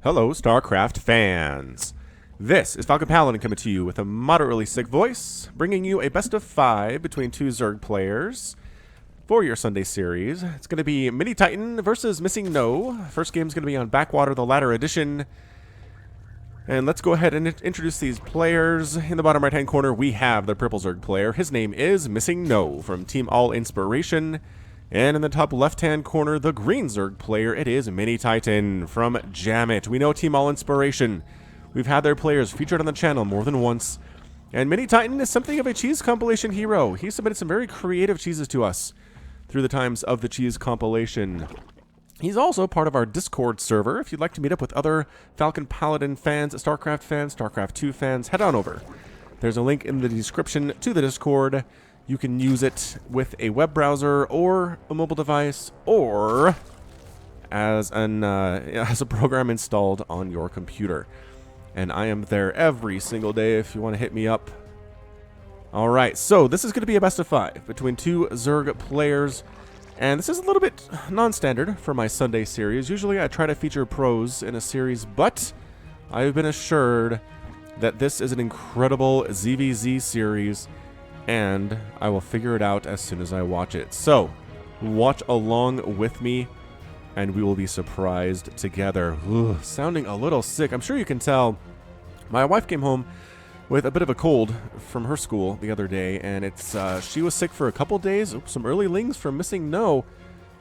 Hello, StarCraft fans. This is Falcon Paladin coming to you with a moderately sick voice, bringing you a best of 5 between 2 Zerg players for your Sunday series. It's going to be MiniTitan versus MissingNO. First game is going to be on Backwater, the Ladder Edition. And let's go ahead and introduce these players. In the bottom right-hand corner, we have the purple Zerg player. His name is MissingNO from Team All Inspiration. And in the top left-hand corner, the green Zerg player, it is MiniTitan from Jamit. We know Team All Inspiration. We've had their players featured on the channel more than once. And MiniTitan is something of a cheese compilation hero. He submitted some very creative cheeses to us through the times of the cheese compilation. He's also part of our Discord server. If you'd like to meet up with other Falcon Paladin fans, StarCraft fans, StarCraft2 fans, head on over. There's a link in the description to the Discord. You can use it with a web browser or a mobile device or as a program installed on your computer. And I am there every single day if you want to hit me up. All right, so this is going to be a best of 5 between 2 Zerg players. And this is a little bit non-standard for my Sunday series. Usually I try to feature pros in a series, but I've been assured that this is an incredible ZVZ series, and I will figure it out as soon as I watch it. So, watch along with me, and we will be surprised together. Ugh, sounding a little sick. I'm sure you can tell. My wife came home with a bit of a cold from her school the other day, and it's she was sick for a couple days. Oops, some early lings from MissingNO.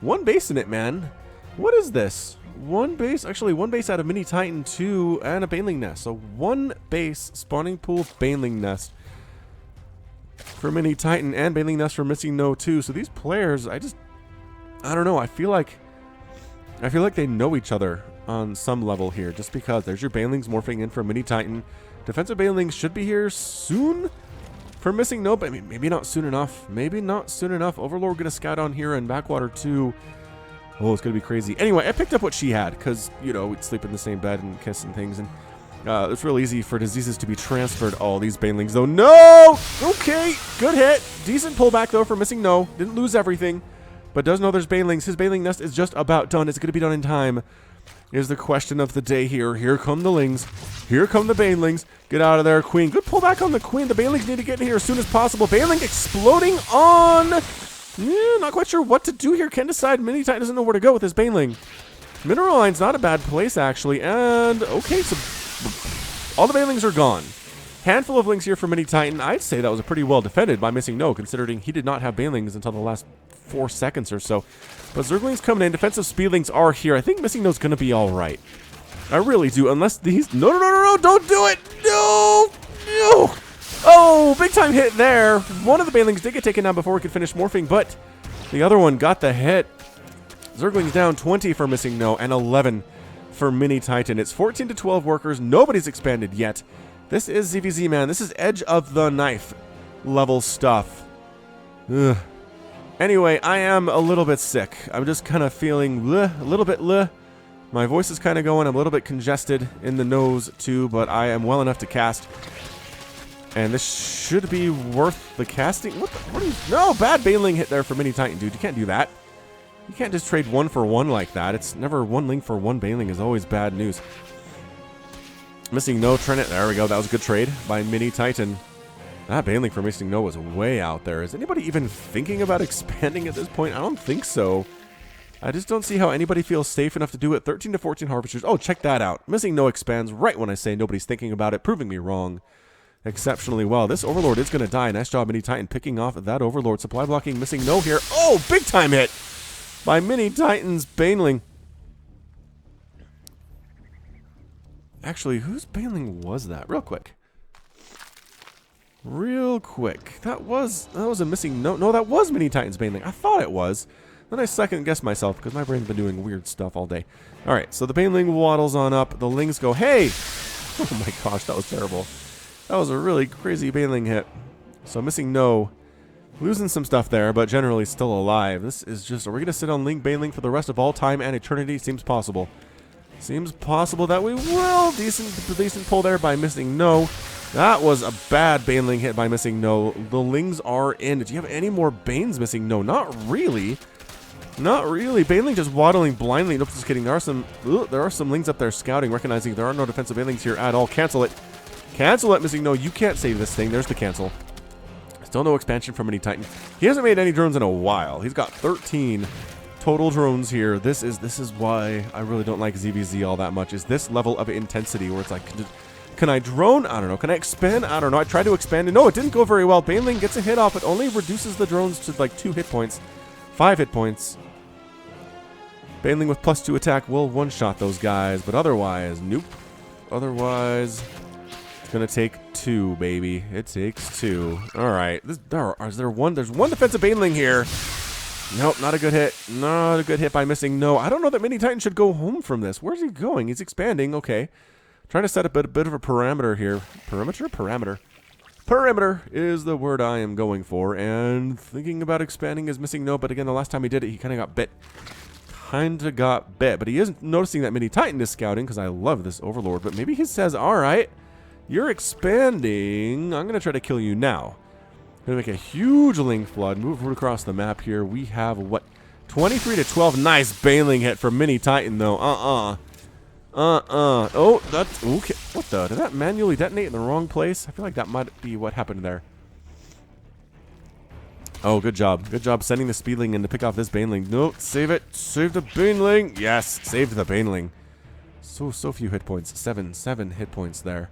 1 base in it, man. What is this? 1 base, actually 1 base out of MiniTitan 2 and a Baneling Nest. So 1 base spawning pool Baneling Nest for MiniTitan and Baneling Nest for MissingNO 2. So these players, I don't know. I feel like they know each other on some level here, just because there's your Banelings morphing in for MiniTitan. Defensive Banelings should be here soon for MissingNO, but I mean, maybe not soon enough. Maybe not soon enough. Overlord gonna scout on here in Backwater 2. Oh, it's gonna be crazy. Anyway, I picked up what she had because, you know, we'd sleep in the same bed and kiss and things, and it's real easy for diseases to be transferred. Oh, these Banelings though. No! Okay, good hit. Decent pullback though for MissingNO. Didn't lose everything, but does know there's Banelings. His Baneling Nest is just about done. Is it gonna be done in time? Is the question of the day here. Here come the Lings. Here come the Banelings. Get out of there, Queen. Good pullback on the Queen. The Banelings need to get in here as soon as possible. Baneling exploding on. Not quite sure what to do here. Can't decide. MiniTitan doesn't know where to go with his Baneling. Mineral Line's not a bad place, actually. And, okay, so all the Banelings are gone. Handful of Lings here for MiniTitan. I'd say that was a pretty well defended by MissingNO, considering he did not have Banelings until the last 4 seconds or so. But Zerglings coming in. Defensive Speedlings are here. I think MissingNO's going to be all right. I really do. Unless these... No. Don't do it. No. Oh, big time hit there. One of the Banelings did get taken down before we could finish morphing, but the other one got the hit. Zerglings down 20 for MissingNO and 11 for MiniTitan. It's 14 to 12 workers. Nobody's expanded yet. This is ZVZ, man. This is edge of the knife level stuff. Ugh. Anyway, I am a little bit sick. I'm just kind of feeling a little bit My voice is kind of going. I'm a little bit congested in the nose too, but I am well enough to cast. And this should be worth the casting. What are you? No, bad Baneling hit there for MiniTitan, dude. You can't do that. You can't just trade 1 for 1 like that. It's never 1 Ling for 1 Baneling is always bad news. MissingNO trying it. There we go. That was a good trade by MiniTitan. That Baneling for MissingNO was way out there. Is anybody even thinking about expanding at this point? I don't think so. I just don't see how anybody feels safe enough to do it. 13 to 14 Harvesters. Oh, check that out. MissingNO expands right when I say nobody's thinking about it, proving me wrong exceptionally well. This Overlord is going to die. Nice job, MiniTitan, picking off that Overlord. Supply blocking MissingNO here. Oh, big time hit by MiniTitan's Baneling. Actually, whose Baneling was that? Real quick. That was a MissingNO. No, that was MiniTitan's Baneling. I thought it was. Then I second guessed myself because my brain's been doing weird stuff all day. All right, so the Baneling waddles on up. The Lings go, hey! Oh my gosh, that was terrible. That was a really crazy Baneling hit. So MissingNO losing some stuff there, but generally still alive. This is just, are we going to sit on Ling Baneling for the rest of all time and eternity? Seems possible. Seems possible that we will. Decent pull there by MissingNO. That was a bad Baneling hit by MissingNO. The Lings are in. Did you have any more Banes MissingNO? Not really. Not really. Baneling just waddling blindly. Nope, just kidding. There are some lings up there scouting, recognizing there are no defensive banelings here at all. Cancel it. Cancel it, MissingNO. You can't save this thing. There's the cancel. Still no expansion from MiniTitan. He hasn't made any drones in a while. He's got 13 total drones here. This is why I really don't like ZVZ all that much, is this level of intensity where it's like, can I drone? I don't know. Can I expand? I don't know. I tried to expand. No, it didn't go very well. Baneling gets a hit off. It only reduces the drones to like 2 hit points. 5 hit points. Baneling with +2 attack will one-shot those guys, but otherwise, nope. Otherwise, it's going to take 2, baby. It takes 2. All right. There's one defensive Baneling here. Nope, not a good hit. Not a good hit by MissingNO. I don't know that MiniTitan should go home from this. Where's he going? He's expanding. Okay. Trying to set up a bit of a parameter here. Perimeter? Parameter. Perimeter is the word I am going for. And thinking about expanding is MissingNO, but again, the last time he did it, he kind of got bit. But he isn't noticing that MiniTitan is scouting, because I love this Overlord. But maybe he says, all right, you're expanding. I'm going to try to kill you now. Going to make a huge Ling Flood. Move right across the map here. We have, what, 23 to 12. Nice Baneling hit from MiniTitan, though. Oh, that's... Okay. What the? Did that manually detonate in the wrong place? I feel like that might be what happened there. Oh, good job. Good job sending the Speedling in to pick off this Baneling. No, save it. Save the Baneling. Yes, saved the Baneling. So few hit points. 7 hit points there.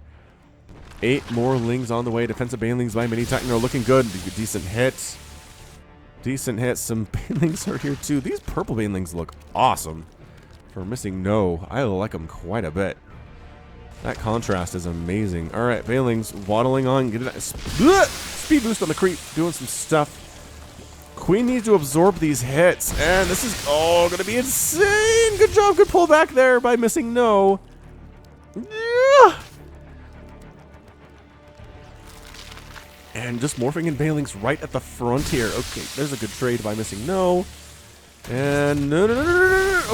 8 more Lings on the way. Defensive Banelings by MiniTitan are looking good. Decent hits. Decent hits. Some Banelings are here too. These purple Banelings look awesome. For MissingNO, I like them quite a bit. That contrast is amazing. All right, Banelings waddling on. Get it. Speed boost on the creep. Doing some stuff. Queen needs to absorb these hits. And this is all going to be insane. Good job. Good pull back there by MissingNO. Yeah. And just morphing in Banelings right at the frontier. Okay, there's a good trade by MissingNO. And no.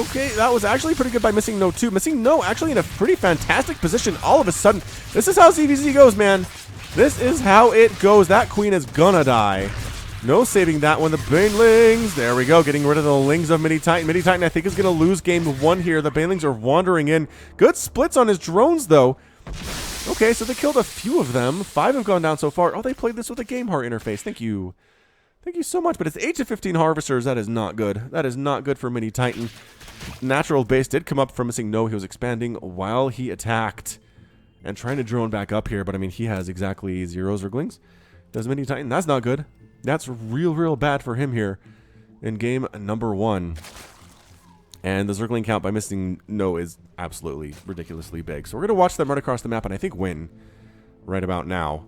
Okay, that was actually pretty good by MissingNO too. MissingNO actually in a pretty fantastic position all of a sudden. This is how ZVZ goes, man. This is how it goes. That queen is gonna die. No saving that one. The Banelings. There we go. Getting rid of the Lings of MiniTitan. MiniTitan, I think, is going to lose game 1 here. The Banelings are wandering in. Good splits on his drones, though. Okay, so they killed a few of them. 5 have gone down so far. Oh, they played this with a Game Heart interface. Thank you. Thank you so much. But it's 8 to 15 harvesters. That is not good. That is not good for MiniTitan. Natural base did come up from MissingNO. He was expanding while he attacked. And trying to drone back up here. But, I mean, he has exactly 0 Zerglings. Does MiniTitan? That's not good. That's real bad for him here in game number 1. And the Zergling count by MissingNO is absolutely ridiculously big. So we're going to watch them run across the map and I think win right about now.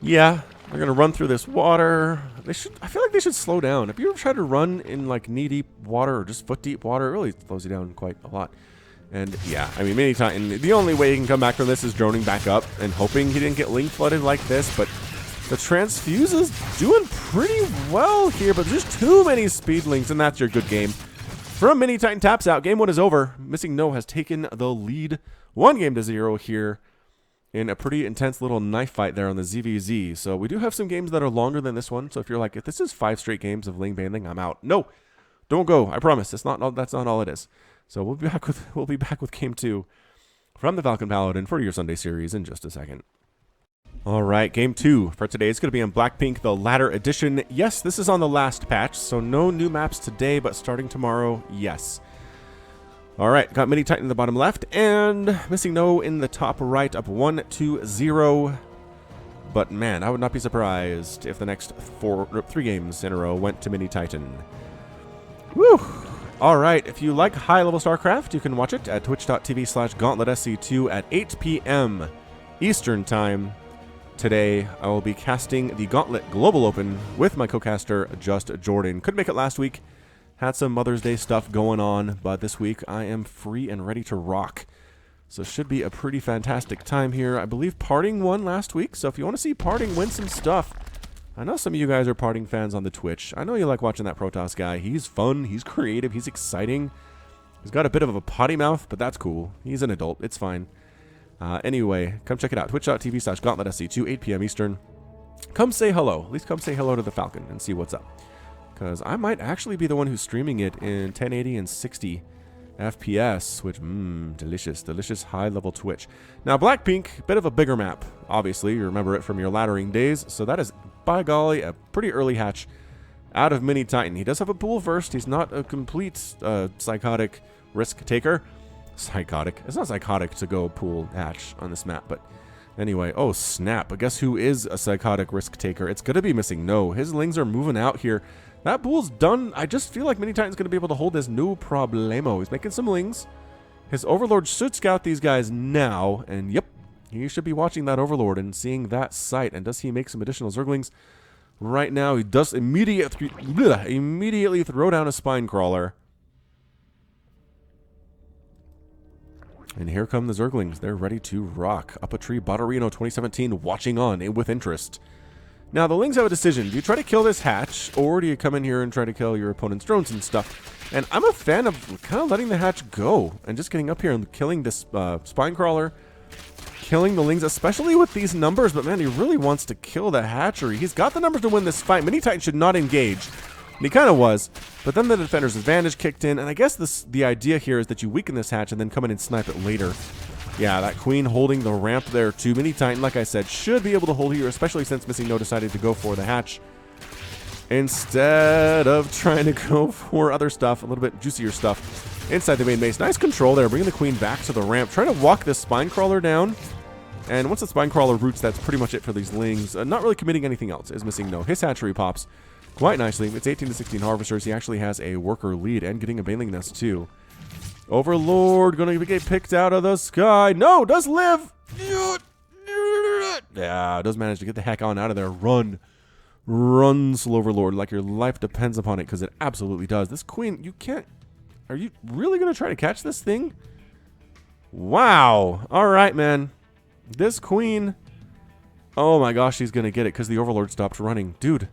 Yeah, they're going to run through this water. I feel like they should slow down. If you ever try to run in like knee-deep water or just foot-deep water, it really slows you down quite a lot. And yeah, I mean, MiniTitan, the only way he can come back from this is droning back up and hoping he didn't get Ling flooded like this. But the Transfuse is doing pretty well here, but there's too many Speedlings, and that's your good game. From MiniTitan taps out. Game 1 is over. MissingNO has taken the lead 1-0 here in a pretty intense little knife fight there on the ZVZ. So we do have some games that are longer than this one. So if you're like, if this is 5 straight games of Ling Baneling, I'm out. No, don't go. I promise. That's not all it is. So we'll be back with game 2 from the Falcon Paladin for your Sunday series in just a second. All right, game 2 for today is going to be in Blackpink, the Ladder Edition. Yes, this is on the last patch, so no new maps today, but starting tomorrow, yes. All right, got MiniTitan in the bottom left and MissingNO in the top right, up 1-0. But man, I would not be surprised if the next 3 games in a row went to MiniTitan. Woo! All right, if you like high-level StarCraft, you can watch it at twitch.tv/GauntletSC2 at 8 p.m. Eastern Time. Today, I will be casting the Gauntlet Global Open with my co-caster, Just Jordan. Couldn't make it last week. Had some Mother's Day stuff going on, but this week I am free and ready to rock. So it should be a pretty fantastic time here. I believe Parting won last week, so if you want to see Parting win some stuff, I know some of you guys are Parting fans on the Twitch. I know you like watching that Protoss guy. He's fun, he's creative, he's exciting. He's got a bit of a potty mouth, but that's cool. He's an adult, it's fine. Anyway, come check it out. Twitch.tv/GauntletSC2, 8 p.m. Eastern. Come say hello. At least come say hello to the Falcon and see what's up. because I might actually be the one who's streaming it in 1080 and 60 FPS, which, delicious, delicious high-level Twitch. Now, Blackpink, bit of a bigger map, obviously. You remember it from your laddering days, so that is, by golly, a pretty early hatch out of MiniTitan. He does have a pool first. He's not a complete psychotic risk taker. Psychotic. It's not psychotic to go pool hatch on this map, but anyway. Oh, snap. But guess who is a psychotic risk taker? It's going to be MissingNO. His lings are moving out here. That pool's done. I just feel like MiniTitan's going to be able to hold this no problemo. He's making some lings. His Overlord should scout these guys now, and yep, he should be watching that Overlord and seeing that sight. And does he make some additional Zerglings? Right now, he does immediately throw down a Spine Crawler. And here come the Zerglings. They're ready to rock. Up a tree, Botterino 2017, watching on with interest. Now, the Lings have a decision. Do you try to kill this hatch, or do you come in here and try to kill your opponent's drones and stuff? And I'm a fan of kind of letting the hatch go and just getting up here and killing this Spine Crawler, killing the Lings, especially with these numbers. But, man, he really wants to kill the hatchery. He's got the numbers to win this fight. MiniTitan should not engage. And he kind of was. But then the defender's advantage kicked in. And I guess the idea here is that you weaken this hatch and then come in and snipe it later. Yeah, that Queen holding the ramp there too. MiniTitan, like I said, should be able to hold here, especially since MissingNO decided to go for the hatch instead of trying to go for other stuff, a little bit juicier stuff inside the main base. Nice control there, bringing the Queen back to the ramp, trying to walk this Spine Crawler down. And once the Spine Crawler roots, that's pretty much it for these Lings. Not really committing anything else is MissingNO. His hatchery pops quite nicely. It's 18 to 16 harvesters. He actually has a worker lead and getting a Baneling Nest too. Overlord gonna get picked out of the sky. No, does live. Yeah, does manage to get the heck on out of there. Run. Run, Overlord, like your life depends upon it, because it absolutely does. This Queen, you can't... Are you really gonna try to catch this thing? Wow. All right, man. This Queen... Oh my gosh, she's gonna get it, because the Overlord stopped running. Dude.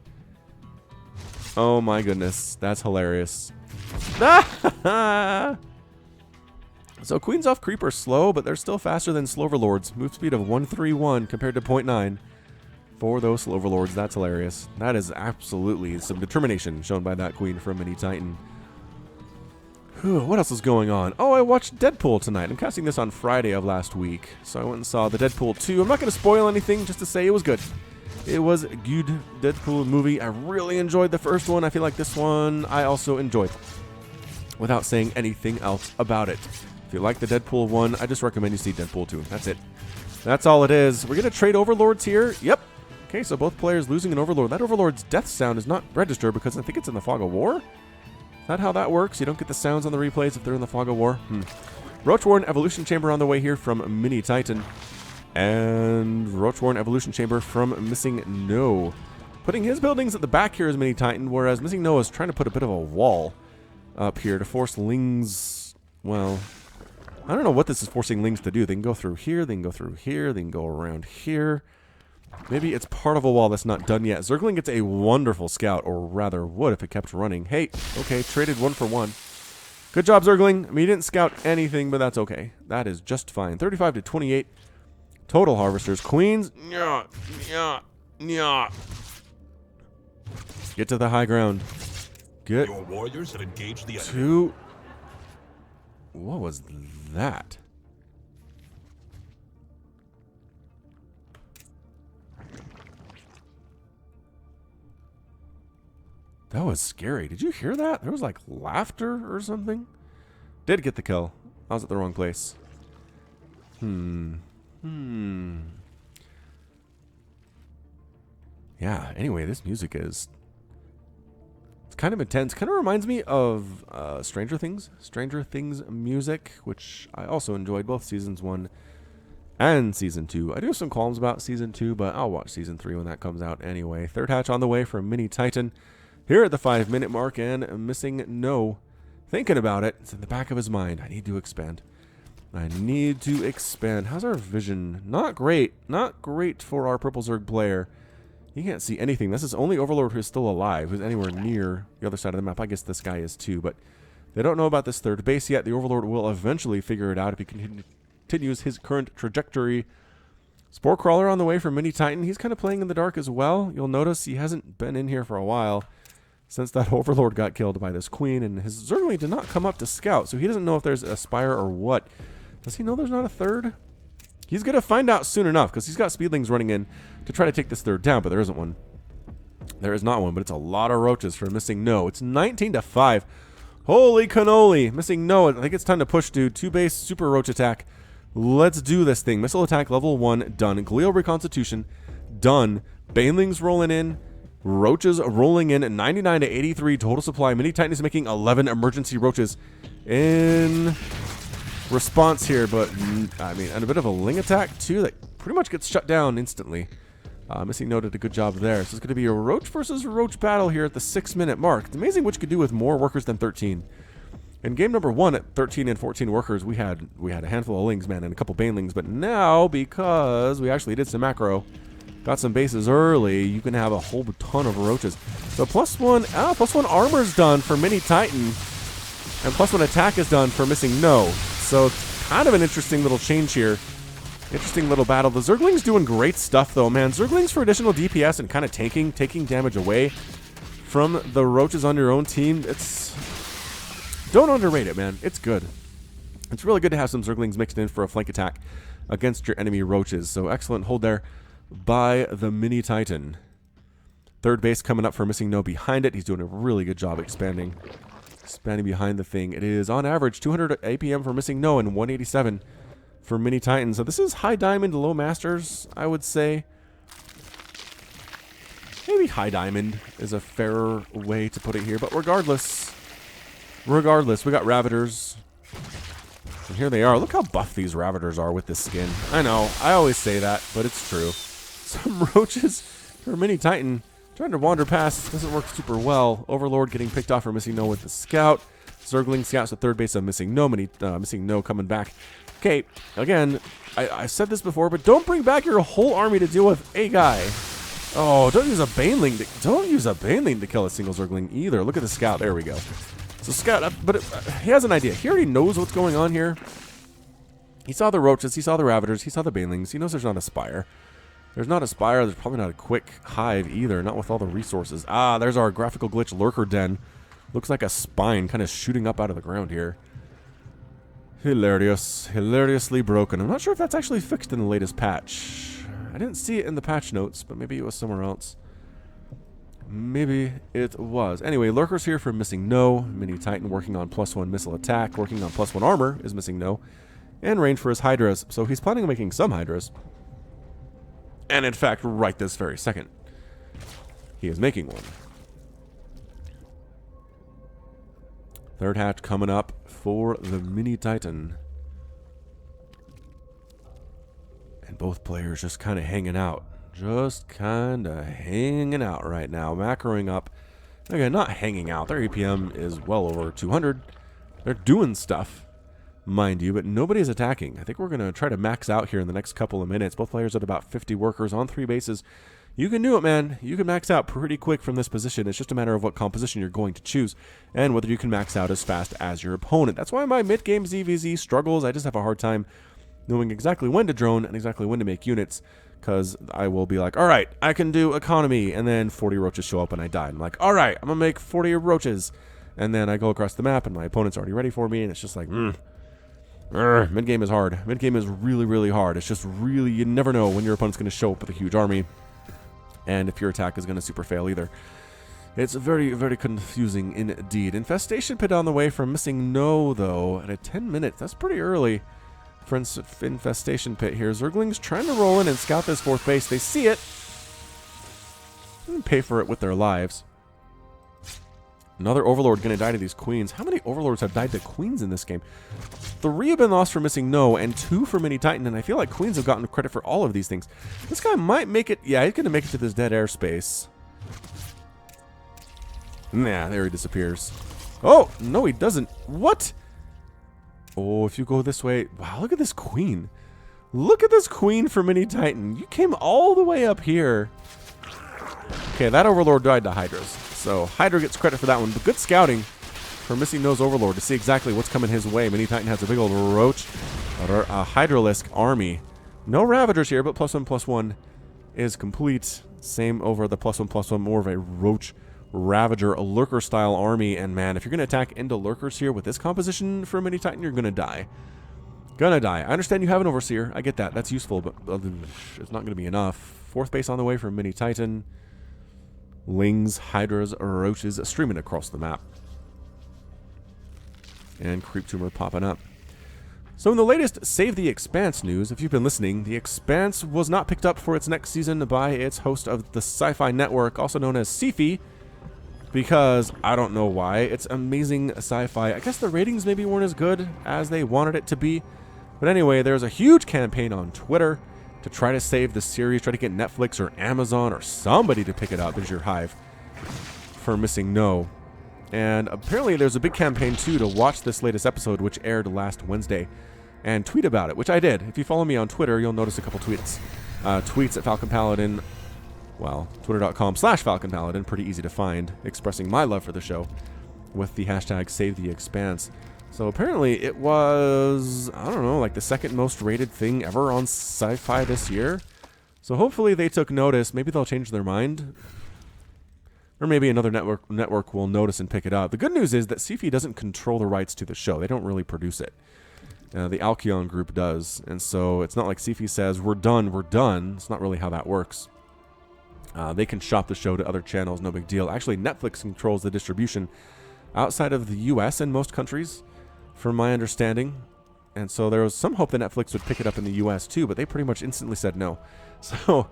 Oh my goodness. That's hilarious. So Queens off Creeper slow, but they're still faster than Sloverlords. Move speed of 131 compared to 0.9 for those Sloverlords. That's hilarious. That is absolutely some determination shown by that Queen from MiniTitan. What else is going on? Oh, I watched Deadpool tonight. I'm casting this on Friday of last week, so I went and saw the Deadpool 2. I'm not going to spoil anything, just to say it was good. It was a good Deadpool movie. I really enjoyed the first one. I feel like this one I also enjoyed, without saying anything else about it. If you like the Deadpool 1, I just recommend you see Deadpool 2. That's it. That's all it is. We're going to trade Overlords here. Yep. Okay, so both players losing an Overlord. That Overlord's death sound is not registered because I think it's in the Fog of War. Is that how that works? You don't get the sounds on the replays if they're in the Fog of War? Roachwarren Evolution Chamber on the way here from MiniTitan. And Roachwarren Evolution Chamber from MissingNO. Putting his buildings at the back here is MiniTitan, whereas MissingNO is trying to put a bit of a wall up here to force Lings... Well... I don't know what this is forcing Lings to do. They can go through here, they can go through here, they can go around here. Maybe it's part of a wall that's not done yet. Zergling gets a wonderful scout, or rather would if it kept running. Hey, okay, traded 1 for 1. Good job, Zergling. I mean, you didn't scout anything, but that's okay. That is just fine. 35 to 28. Total harvesters. Queens. Get to the high ground. Get Your warriors have engaged the enemy. to... What was that? That was scary. Did you hear that? There was like laughter or something. Did get the kill. I was at the wrong place. Yeah, anyway, this music is... It's kind of intense. Kind of reminds me of Stranger Things. Stranger Things music, which I also enjoyed both Seasons 1 and Season 2. I do have some qualms about Season 2, but I'll watch Season 3 when that comes out anyway. Third hatch on the way from MiniTitan. Here at the 5-minute mark, and MissingNO. Thinking about it. It's in the back of his mind. I need to expand. I need to expand. How's our vision? Not great. Not great for our Purple Zerg player. You can't see anything. This is only Overlord who's still alive, who's anywhere near the other side of the map. I guess this guy is too, but they don't know about this third base yet. The Overlord will eventually figure it out if he continues his current trajectory. Spore Crawler on the way from MiniTitan. He's kind of playing in the dark as well. You'll notice he hasn't been in here for a while. since that Overlord got killed by this Queen, and his Zergling did not come up to scout, so he doesn't know if there's a Spire or what. Does he know there's not a third? He's going to find out soon enough, because he's got Speedlings running in to try to take this third down, but there isn't one. There is not one, but it's a lot of roaches for MissingNO. It's 19-5. Holy cannoli. MissingNO, I think it's time to push, dude. 2-base super roach attack. Let's do this thing. Missile attack level 1, done. Glial reconstitution, done. Banelings rolling in. Roaches rolling in. 99-83 total supply. MiniTitan is making 11 emergency roaches in response here, but I mean, and a bit of a Ling attack too that pretty much gets shut down instantly. MissingNO did a good job there. So it's going to be a roach versus roach battle here at the 6-minute mark. It's amazing what you could do with more workers than 13. In game number 1 at 13 and 14 workers, we had a handful of Lings, man, and a couple Banelings. But now, because we actually did some macro, got some bases early, you can have a whole ton of roaches. So +1 armor's done for MiniTitan, and +1 attack is done for MissingNO. So it's kind of an interesting little change here. Interesting little battle. The Zergling's doing great stuff, though, man. Zerglings for additional DPS and kind of taking damage away from the roaches on your own team. Don't underrate it, man. It's good. It's really good to have some Zerglings mixed in for a flank attack against your enemy roaches. So excellent hold there by the MiniTitan. Third base coming up for MissingNO behind it. He's doing a really good job expanding behind the thing. It is, on average, 200 APM for MissingNO and 187 for MiniTitan. So this is high diamond, low masters, I would say. Maybe high diamond is a fairer way to put it here. But regardless, we got Ravagers. And here they are. Look how buff these Ravagers are with this skin. I know, I always say that, but it's true. Some roaches for MiniTitan trying to wander past. Doesn't work super well. Overlord getting picked off for MissingNO with the scout. Zergling scouts at third base of MissingNO. MissingNO coming back. Okay, again, I said this before, but don't bring back your whole army to deal with a guy. Oh, don't use a Baneling to kill a single Zergling either. Look at the scout. There we go. So scout, but he has an idea. He already knows what's going on here. He saw the roaches. He saw the Ravagers. He saw the Banelings. He knows there's not a Spire. There's not a Spire. There's probably not a quick hive either. Not with all the resources. Ah, there's our graphical glitch lurker den. Looks like a spine kind of shooting up out of the ground here. Hilarious. Hilariously broken. I'm not sure if that's actually fixed in the latest patch. I didn't see it in the patch notes, but maybe it was somewhere else. Maybe it was. Anyway, lurkers here for MissingNO. MiniTitan working on +1 missile attack. Working on +1 armor is MissingNO. And range for his Hydras. So he's planning on making some Hydras. And in fact, right this very second, he is making one. Third hatch coming up for the MiniTitan. And both players just kind of hanging out. Just kind of hanging out right now. Macroing up. Again, not hanging out. Their APM is well over 200. They're doing stuff, mind you, but nobody's attacking. I think we're going to try to max out here in the next couple of minutes. Both players at about 50 workers on 3 bases. You can do it, man. You can max out pretty quick from this position. It's just a matter of what composition you're going to choose and whether you can max out as fast as your opponent. That's why my mid-game ZVZ struggles. I just have a hard time knowing exactly when to drone and exactly when to make units, because I will be like, all right, I can do economy, and then 40 roaches show up and I die. I'm like, all right, I'm going to make 40 roaches. And then I go across the map and my opponent's already ready for me, and it's just like, mid-game is hard. Mid-game is really, really hard. It's just really, you never know when your opponent's going to show up with a huge army, and if your attack is going to super fail either. It's very, very confusing indeed. Infestation pit on the way from MissingNO, though, at 10 minutes. That's pretty early for infestation pit here. Zerglings trying to roll in and scout this 4th base. They see it and pay for it with their lives. Another Overlord going to die to these Queens. How many Overlords have died to Queens in this game? 3 have been lost for MissingNO and 2 for MiniTitan, and I feel like Queens have gotten credit for all of these things. This guy might make it. Yeah, he's going to make it to this dead airspace. Nah, there he disappears. Oh, no, he doesn't. What? Oh, if you go this way. Wow, look at this Queen. Look at this Queen for MiniTitan. You came all the way up here. Okay, that Overlord died to Hydras. So Hydra gets credit for that one. But good scouting for MissingNO's Overlord to see exactly what's coming his way. MiniTitan has a big old roach, a Hydralisk army. No Ravagers here, but +1/+1 is complete. Same over the +1/+1, more of a roach Ravager, a lurker-style army. And man, if you're going to attack into lurkers here with this composition for MiniTitan, you're going to die. Gonna die. I understand you have an Overseer. I get that. That's useful, but it's not going to be enough. Fourth base on the way for MiniTitan. Lings, Hydras, Roaches streaming across the map. And Creep Tumor popping up. So in the latest Save the Expanse news, if you've been listening, the Expanse was not picked up for its next season by its host of the Sci-Fi Network, also known as Sci-Fi, because I don't know why. It's amazing sci-fi. I guess the ratings maybe weren't as good as they wanted it to be. But anyway, there's a huge campaign on Twitter to try to save the series, try to get Netflix or Amazon or somebody to pick it up as your hive for MissingNO. And apparently there's a big campaign, too, to watch this latest episode, which aired last Wednesday, and tweet about it, which I did. If you follow me on Twitter, you'll notice a couple tweets. Tweets at Falcon Paladin, well, twitter.com/Falcon Paladin, pretty easy to find, expressing my love for the show with the hashtag #SaveTheExpanse. So apparently it was, I don't know, like the second most rated thing ever on Sci-Fi this year. So hopefully they took notice. Maybe they'll change their mind. Or maybe another network will notice and pick it up. The good news is that Sci-Fi doesn't control the rights to the show. They don't really produce it. The Alcyon group does. And so it's not like Sci-Fi says, we're done, we're done. It's not really how that works. They can shop the show to other channels, no big deal. Actually, Netflix controls the distribution outside of the US in most countries, from my understanding. And so there was some hope that Netflix would pick it up in the US too, but they pretty much instantly said no. So,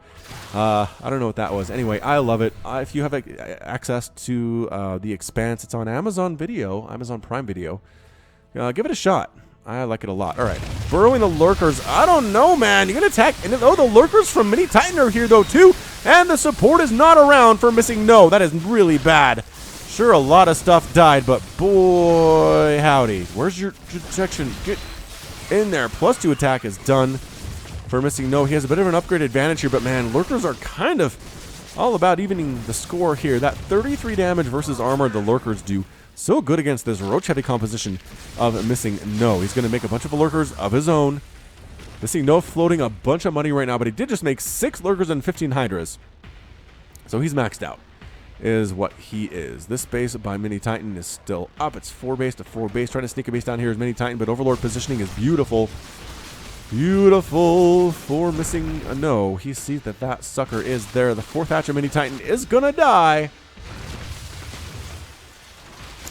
I don't know what that was. Anyway, I love it. If you have access to The Expanse, it's on Amazon Video, Amazon Prime Video. Give it a shot. I like it a lot. All right. Burrowing the lurkers. I don't know, man. You're going to attack. And oh, the lurkers from MiniTitan are here, though, too. And the support is not around for MissingNO. That is really bad. Sure, a lot of stuff died, but boy, howdy. Where's your protection? Get in there. +2 attack is done for MissingNO. He has a bit of an upgrade advantage here, but man, lurkers are kind of all about evening the score here. That 33 damage versus armor the lurkers do. So good against this roach-heavy composition of MissingNO. He's going to make a bunch of lurkers of his own. MissingNO floating a bunch of money right now, but he did just make 6 lurkers and 15 hydras. So he's maxed out, is what he is. This base by MiniTitan is still up. It's 4 base to 4 base. Trying to sneak a base down here is MiniTitan, but Overlord positioning is beautiful. Beautiful for MissingNO. He sees that that sucker is there. The 4th hatch of MiniTitan is going to die.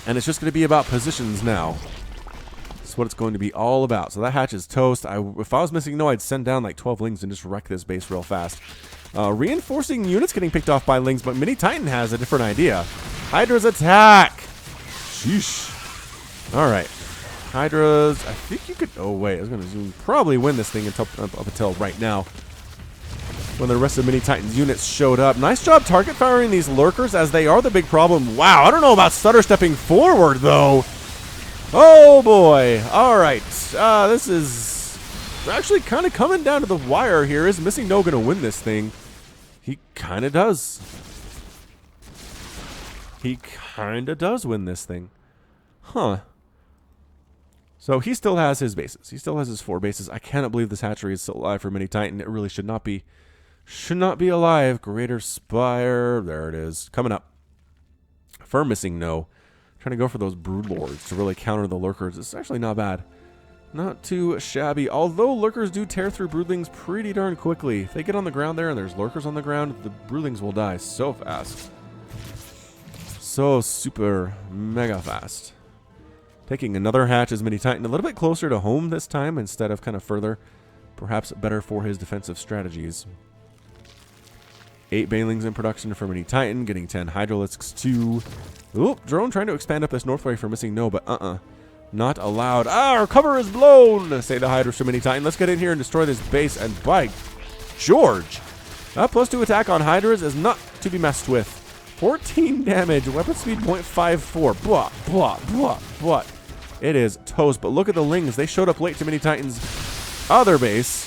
And it's just going to be about positions now. That's what it's going to be all about. So that hatch is toast. If I was MissingNO, I'd send down like 12 Lings and just wreck this base real fast. Reinforcing units getting picked off by Lings, but MiniTitan has a different idea. Hydra's attack! Sheesh. Alright. Hydras, I think you could... Oh, wait. I was going to probably win this thing up until right now, when the rest of MiniTitan's units showed up. Nice job target firing these lurkers, as they are the big problem. Wow, I don't know about stutter stepping forward, though. Oh, boy. All right. This is actually kind of coming down to the wire here. Is MissingNO going to win this thing? He kind of does. He kind of does win this thing. Huh. So he still has his bases. He still has his 4 bases. I cannot believe this hatchery is still alive for MiniTitan. It really should not be. Should not be alive. Greater Spire. There it is. Coming up for MissingNO. Trying to go for those Broodlords to really counter the lurkers. It's actually not bad. Not too shabby. Although lurkers do tear through broodlings pretty darn quickly. If they get on the ground there and there's lurkers on the ground, the broodlings will die so fast. So super mega fast. Taking another hatch as MiniTitan a little bit closer to home this time instead of kind of further. Perhaps better for his defensive strategies. 8 Banelings in production for MiniTitan, getting 10 Hydralisks too. Oop, drone trying to expand up this northway for MissingNO, but not allowed. Our cover is blown, say the Hydras for MiniTitan. Let's get in here and destroy this base, and by George, +2 attack on Hydras is not to be messed with. 14 damage, weapon speed 0.54. Blah, blah, blah, blah. It is toast, but look at the Lings. They showed up late to MiniTitan's other base.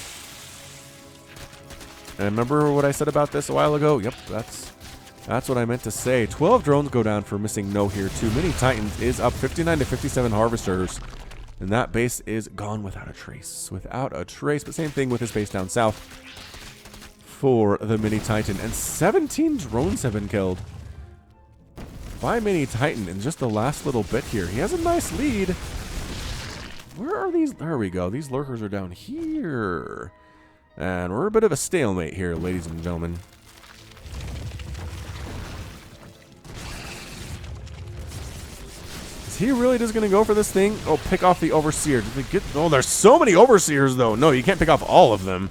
And remember what I said about this a while ago? Yep, that's what I meant to say. 12 drones go down for MissingNO here too. MiniTitan is up 59 to 57 harvesters. And that base is gone without a trace. Without a trace. But same thing with his base down south for the MiniTitan. And 17 drones have been killed. by MiniTitan in just the last little bit here. He has a nice lead. Where are these? There we go. These lurkers are down here. And we're a bit of a stalemate here, ladies and gentlemen. Is he really just going to go for this thing? Oh, pick off the Overseer. Did they get... Oh, there's so many Overseers, though. No, you can't pick off all of them.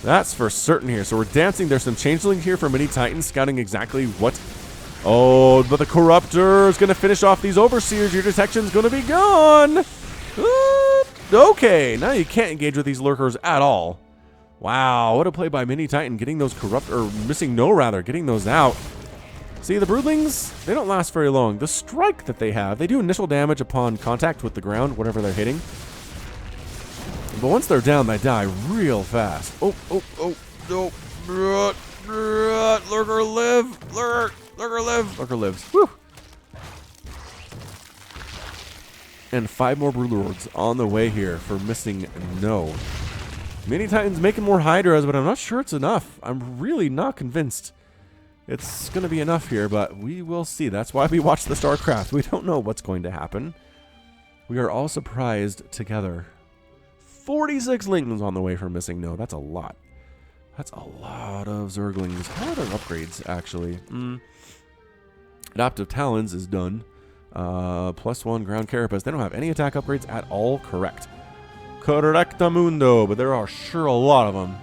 That's for certain here. So we're dancing. There's some changeling here for MiniTitan, scouting exactly what... Oh, but the Corruptor is going to finish off these Overseers. Your detection's going to be gone. Okay, now you can't engage with these lurkers at all. Wow, what a play by MiniTitan, getting those MissingNO rather, getting those out. See, the Broodlings, they don't last very long. The strike that they have, they do initial damage upon contact with the ground, whatever they're hitting. But once they're down, they die real fast. Oh, no. Lurker live. Lurker live. Lurker lives. Woo. And 5 more Broodlords on the way here for MissingNO. MiniTitan's making more Hydras, but I'm not sure it's enough. I'm really not convinced it's going to be enough here, but we will see. That's why we watch the StarCraft. We don't know what's going to happen. We are all surprised together. 46 Lings on the way for MissingNO. That's a lot. That's a lot of Zerglings. How are their upgrades, actually? Adaptive Talons is done. +1 Ground Carapace. They don't have any attack upgrades at all. Correct. Correctamundo. But there are sure a lot of them.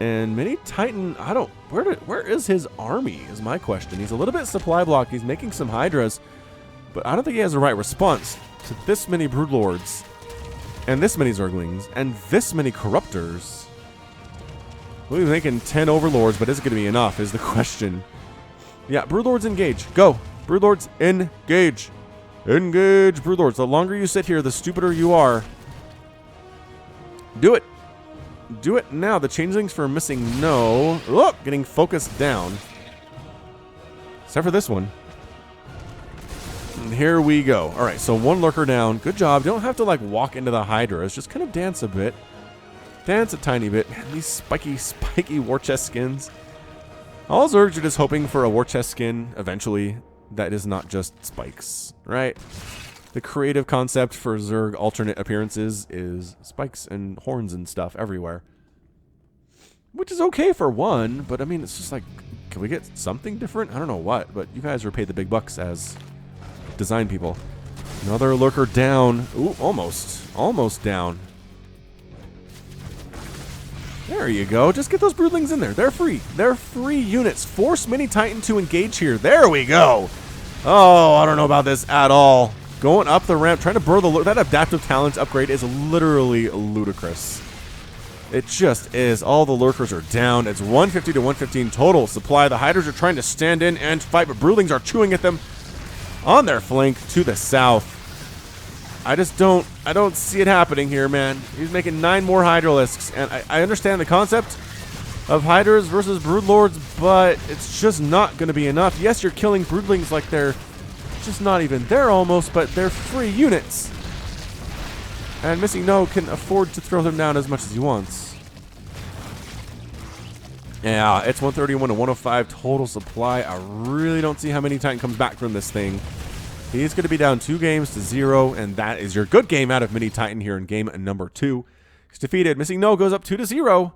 And MiniTitan, I don't... Where is his army, is my question. He's a little bit supply blocked. He's making some Hydras. But I don't think he has the right response to this many Broodlords. And this many Zerglings. And this many Corruptors. We'll be making 10 Overlords, but is it going to be enough, is the question. Yeah, Broodlords engage. Go. Broodlords engage. Engage, Broodlords. The longer you sit here, the stupider you are. Do it. Do it now. The changelings for MissingNO. Look, getting focused down. Except for this one. And here we go. All right, so 1 lurker down. Good job. You don't have to, like, walk into the Hydras. Just kind of dance a bit. Dance a tiny bit. Man, these spiky war chest skins. All Zergs are just hoping for a war chest skin eventually that is not just spikes, right? The creative concept for Zerg alternate appearances is spikes and horns and stuff everywhere. Which is okay for one, but I mean, it's just like, can we get something different? I don't know what, but you guys are paid the big bucks as design people. Another lurker down. Ooh, almost down. There you go. Just get those Broodlings in there. They're free. They're free units. Force MiniTitan to engage here. There we go. Oh, I don't know about this at all. Going up the ramp, trying to burr the... That Adaptive Talents upgrade is literally ludicrous. It just is. All the lurkers are down. It's 150 to 115 total supply. The Hydras are trying to stand in and fight, but Broodlings are chewing at them on their flank to the south. I don't see it happening here, man. He's making 9 more Hydralisks, and I understand the concept of Hydras versus Broodlords, but it's just not going to be enough. Yes, you're killing Broodlings like they're just not even there almost, but they're free units. And MissingNO can afford to throw them down as much as he wants. Yeah, it's 131 to 105 total supply. I really don't see how MiniTitan comes back from this thing. He's going to be down 2 games to 0, and that is your good game out of MiniTitan here in game number 2. He's defeated. MissingNO goes up 2 to 0.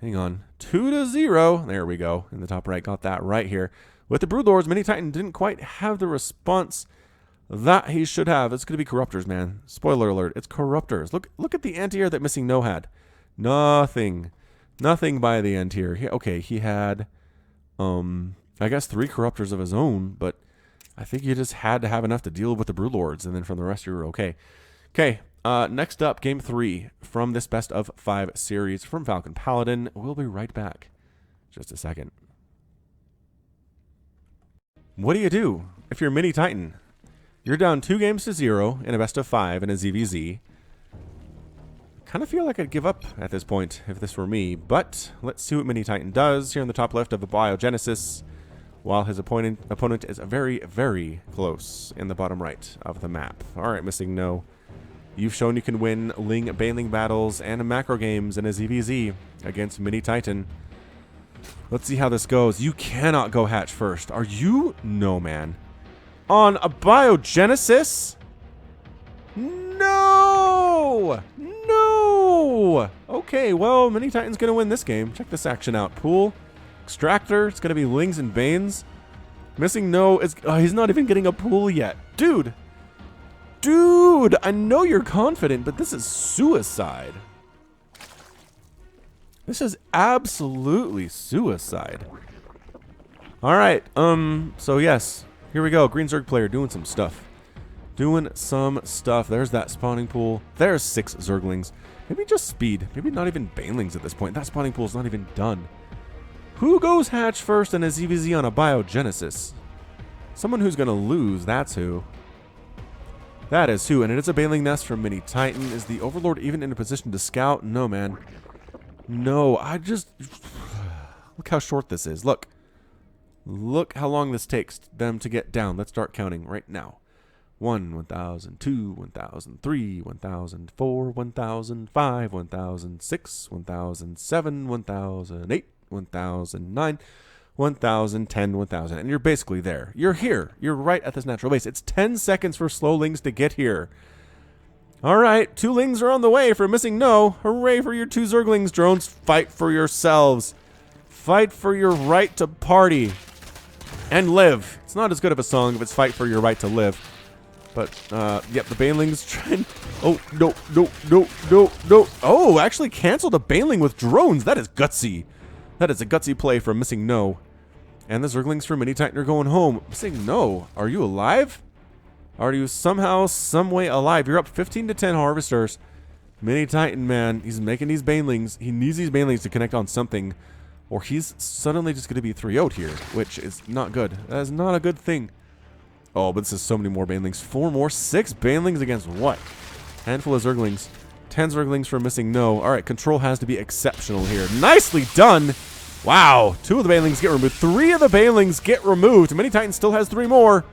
Hang on. 2 to 0. There we go. In the top right. Got that right here. With the Broodlords, MiniTitan didn't quite have the response that he should have. It's going to be Corruptors, man. Spoiler alert. It's Corruptors. Look at the anti-air that MissingNO had. Nothing. Nothing by the end here. He had, I guess 3 Corruptors of his own, but I think you just had to have enough to deal with the Broodlords, and then from the rest you were okay. Okay, next up, Game 3 from this Best of 5 series from Falcon Paladin. We'll be right back. Just a second. What do you do if you're MiniTitan? You're down 2 games to 0 in a Best of 5 in a ZVZ. Kind of feel like I'd give up at this point if this were me, but let's see what MiniTitan does here in the top left of the Biogenesis, while his opponent is very, very close in the bottom right of the map. All right, MissingNO. You've shown you can win Bailing battles and macro games in a ZVZ against MiniTitan. Let's see how this goes. You cannot go hatch first. Are you? No, man. On a biogenesis? No! No! Okay, well, MiniTitan's going to win this game. Check this action out. Pool, Extractor, it's going to be Lings and Banes. MissingNO is... Oh, he's not even getting a pool yet. Dude! Dude! I know you're confident, but this is suicide. This is absolutely suicide. Alright, so yes. Here we go. Green Zerg player doing some stuff. Doing some stuff. There's that spawning pool. There's 6 Zerglings. Maybe just speed. Maybe not even Banelings at this point. That spawning pool's not even done. Who goes hatch first and a ZVZ on a biogenesis? Someone who's going to lose, that's who. That is who. And it is a Baneling nest from MiniTitan. Is the Overlord even in a position to scout? No, man. No, I just... Look how short this is. Look. Look how long this takes them to get down. Let's start counting right now. 1, 1000, 2, 1003, 1004, 1005, 1006, 1007, 1008, 1009, 1010, 1000. And you're basically there. You're here. You're right at this natural base. It's 10 seconds for slow Lings to get here. All right, 2 Lings are on the way for MissingNO. Hooray for your 2 Zerglings. Drones, fight for yourselves. Fight for your right to party and live. It's not as good of a song if it's fight for your right to live. But, yep, the Banelings trying... Oh, no, no, no, no, no. Oh, actually canceled a Baneling with drones. That is gutsy. That is a gutsy play from MissingNO. And the Zerglings for MiniTitan are going home. MissingNO, are you alive? Are you somehow, some way alive? You're up 15 to 10 Harvesters. MiniTitan, man, he's making these Banelings. He needs these Banelings to connect on something, or he's suddenly just going to be 3-0'd here, which is not good. That is not a good thing. Oh, but this is so many more Banelings. 4 more. 6 Banelings against what? Handful of Zerglings. 10 Zerglings for MissingNO. All right, control has to be exceptional here. Nicely done. Wow. 2 of the Banelings get removed. 3 of the Banelings get removed. MiniTitan still has 3 more.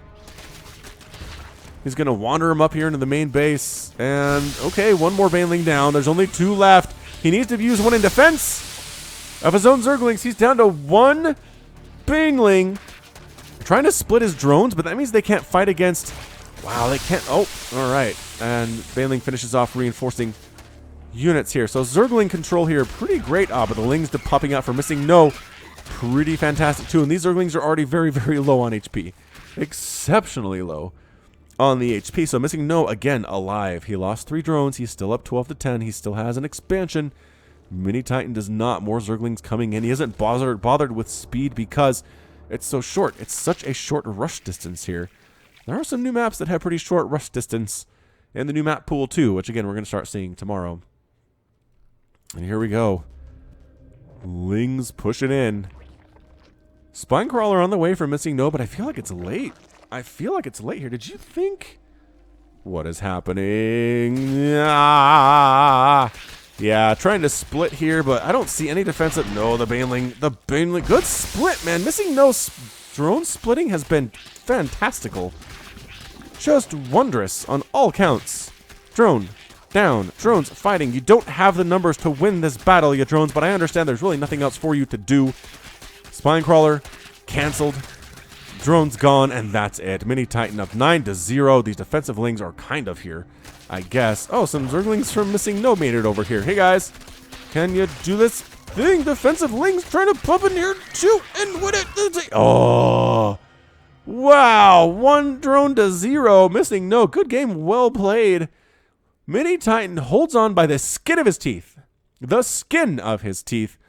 He's going to wander him up here into the main base. And, okay, 1 more Baneling down. There's only 2 left. He needs to use 1 in defense of his own Zerglings. He's down to 1 Baneling. Trying to split his drones, but that means they can't fight against... Wow, they can't... Oh, all right. And Baneling finishes off reinforcing units here. So Zergling control here, pretty great. But the Lings popping out for MissingNO, pretty fantastic too. And these Zerglings are already very, very low on HP. Exceptionally low on the HP. So MissingNO, again, alive. He lost 3 drones. He's still up 12 to 10. He still has an expansion. MiniTitan does not. More Zerglings coming in. He isn't bothered with speed because... It's so short. It's such a short rush distance here. There are some new maps that have pretty short rush distance in the new map pool too, which again we're going to start seeing tomorrow. And here we go. Lings pushing in. Spinecrawler on the way for MissingNO, but I feel like it's late. I feel like it's late here. Did you think? What is happening? Ah! Yeah, trying to split here, but I don't see any defensive. No, the Baneling. Good split, man. MissingNO drone splitting has been fantastical. Just wondrous on all counts. Drone, down. Drones fighting. You don't have the numbers to win this battle, you drones, but I understand there's really nothing else for you to do. Spinecrawler, canceled. Drone's gone, and that's it. MiniTitan up 9-0. These defensive Lings are kind of here, I guess. Oh, some Zerglings from MissingNO made it over here. Hey, guys. Can you do this thing? Defensive Lings trying to pump in here, shoot, and win it. Oh. Wow. 1 drone to 0. MissingNO. Good game. Well played. MiniTitan holds on by the skin of his teeth. The skin of his teeth.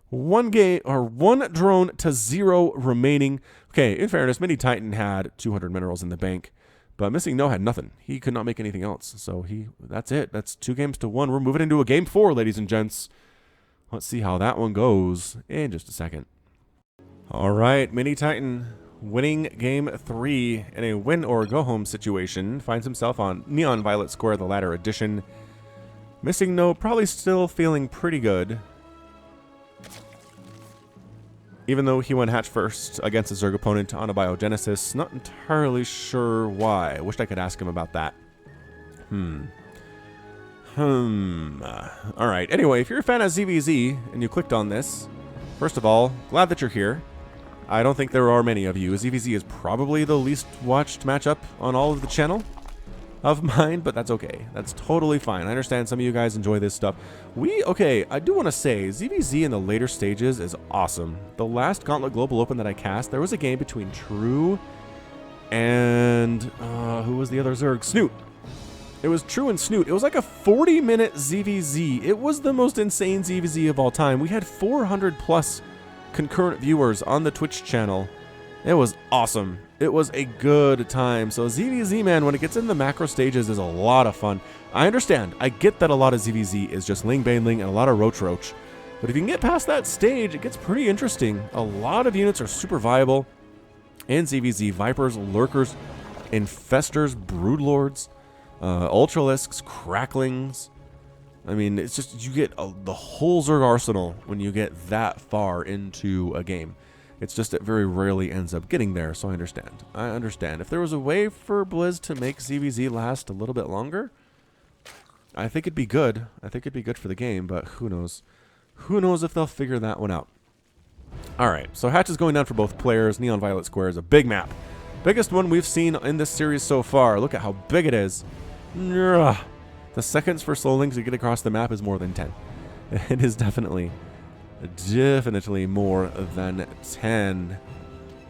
1 drone to 0 remaining. Okay, in fairness, MiniTitan had 200 minerals in the bank, but MissingNO had nothing. He could not make anything else. So that's it. That's 2 games to 1. We're moving into a game 4, ladies and gents. Let's see how that one goes in just a second. All right, MiniTitan winning game 3 in a win or go home situation. Finds himself on Neon Violet Square, the latter edition. MissingNO probably still feeling pretty good, even though he went hatch first against a Zerg opponent on a biogenesis. Not entirely sure why. I wished I could ask him about that. Alright, anyway, if you're a fan of ZVZ and you clicked on this, First of all, glad that you're here. I don't think there are many of you. ZVZ is probably the least watched matchup on all of the channel of mine, but that's okay. That's totally fine. I understand some of you guys enjoy this stuff. Okay, I do want to say, ZVZ in the later stages is awesome. The last Gauntlet Global Open that I cast, there was a game between True and, who was the other Zerg? Snoot. It was True and Snoot. It was like a 40-minute ZVZ. It was the most insane ZVZ of all time. We had 400 plus concurrent viewers on the Twitch channel. It was awesome. It was a good time. So ZVZ, man, when it gets in the macro stages, is a lot of fun. I understand. I get that a lot of ZVZ is just Ling Baneling and a lot of Roach. But if you can get past that stage, it gets pretty interesting. A lot of units are super viable in ZVZ. Vipers, Lurkers, Infestors, Broodlords, Ultralisks, Cracklings. I mean, it's just, you get the whole Zerg arsenal when you get that far into a game. It's just it very rarely ends up getting there, so I understand. I understand. If there was a way for Blizz to make ZVZ last a little bit longer, I think it'd be good. I think it'd be good for the game, but who knows? Who knows if they'll figure that one out. Alright, so hatch is going down for both players. Neon Violet Square is a big map. Biggest one we've seen in this series so far. Look at how big it is. The seconds for slowlings to get across the map is more than 10. It is definitely more than 10.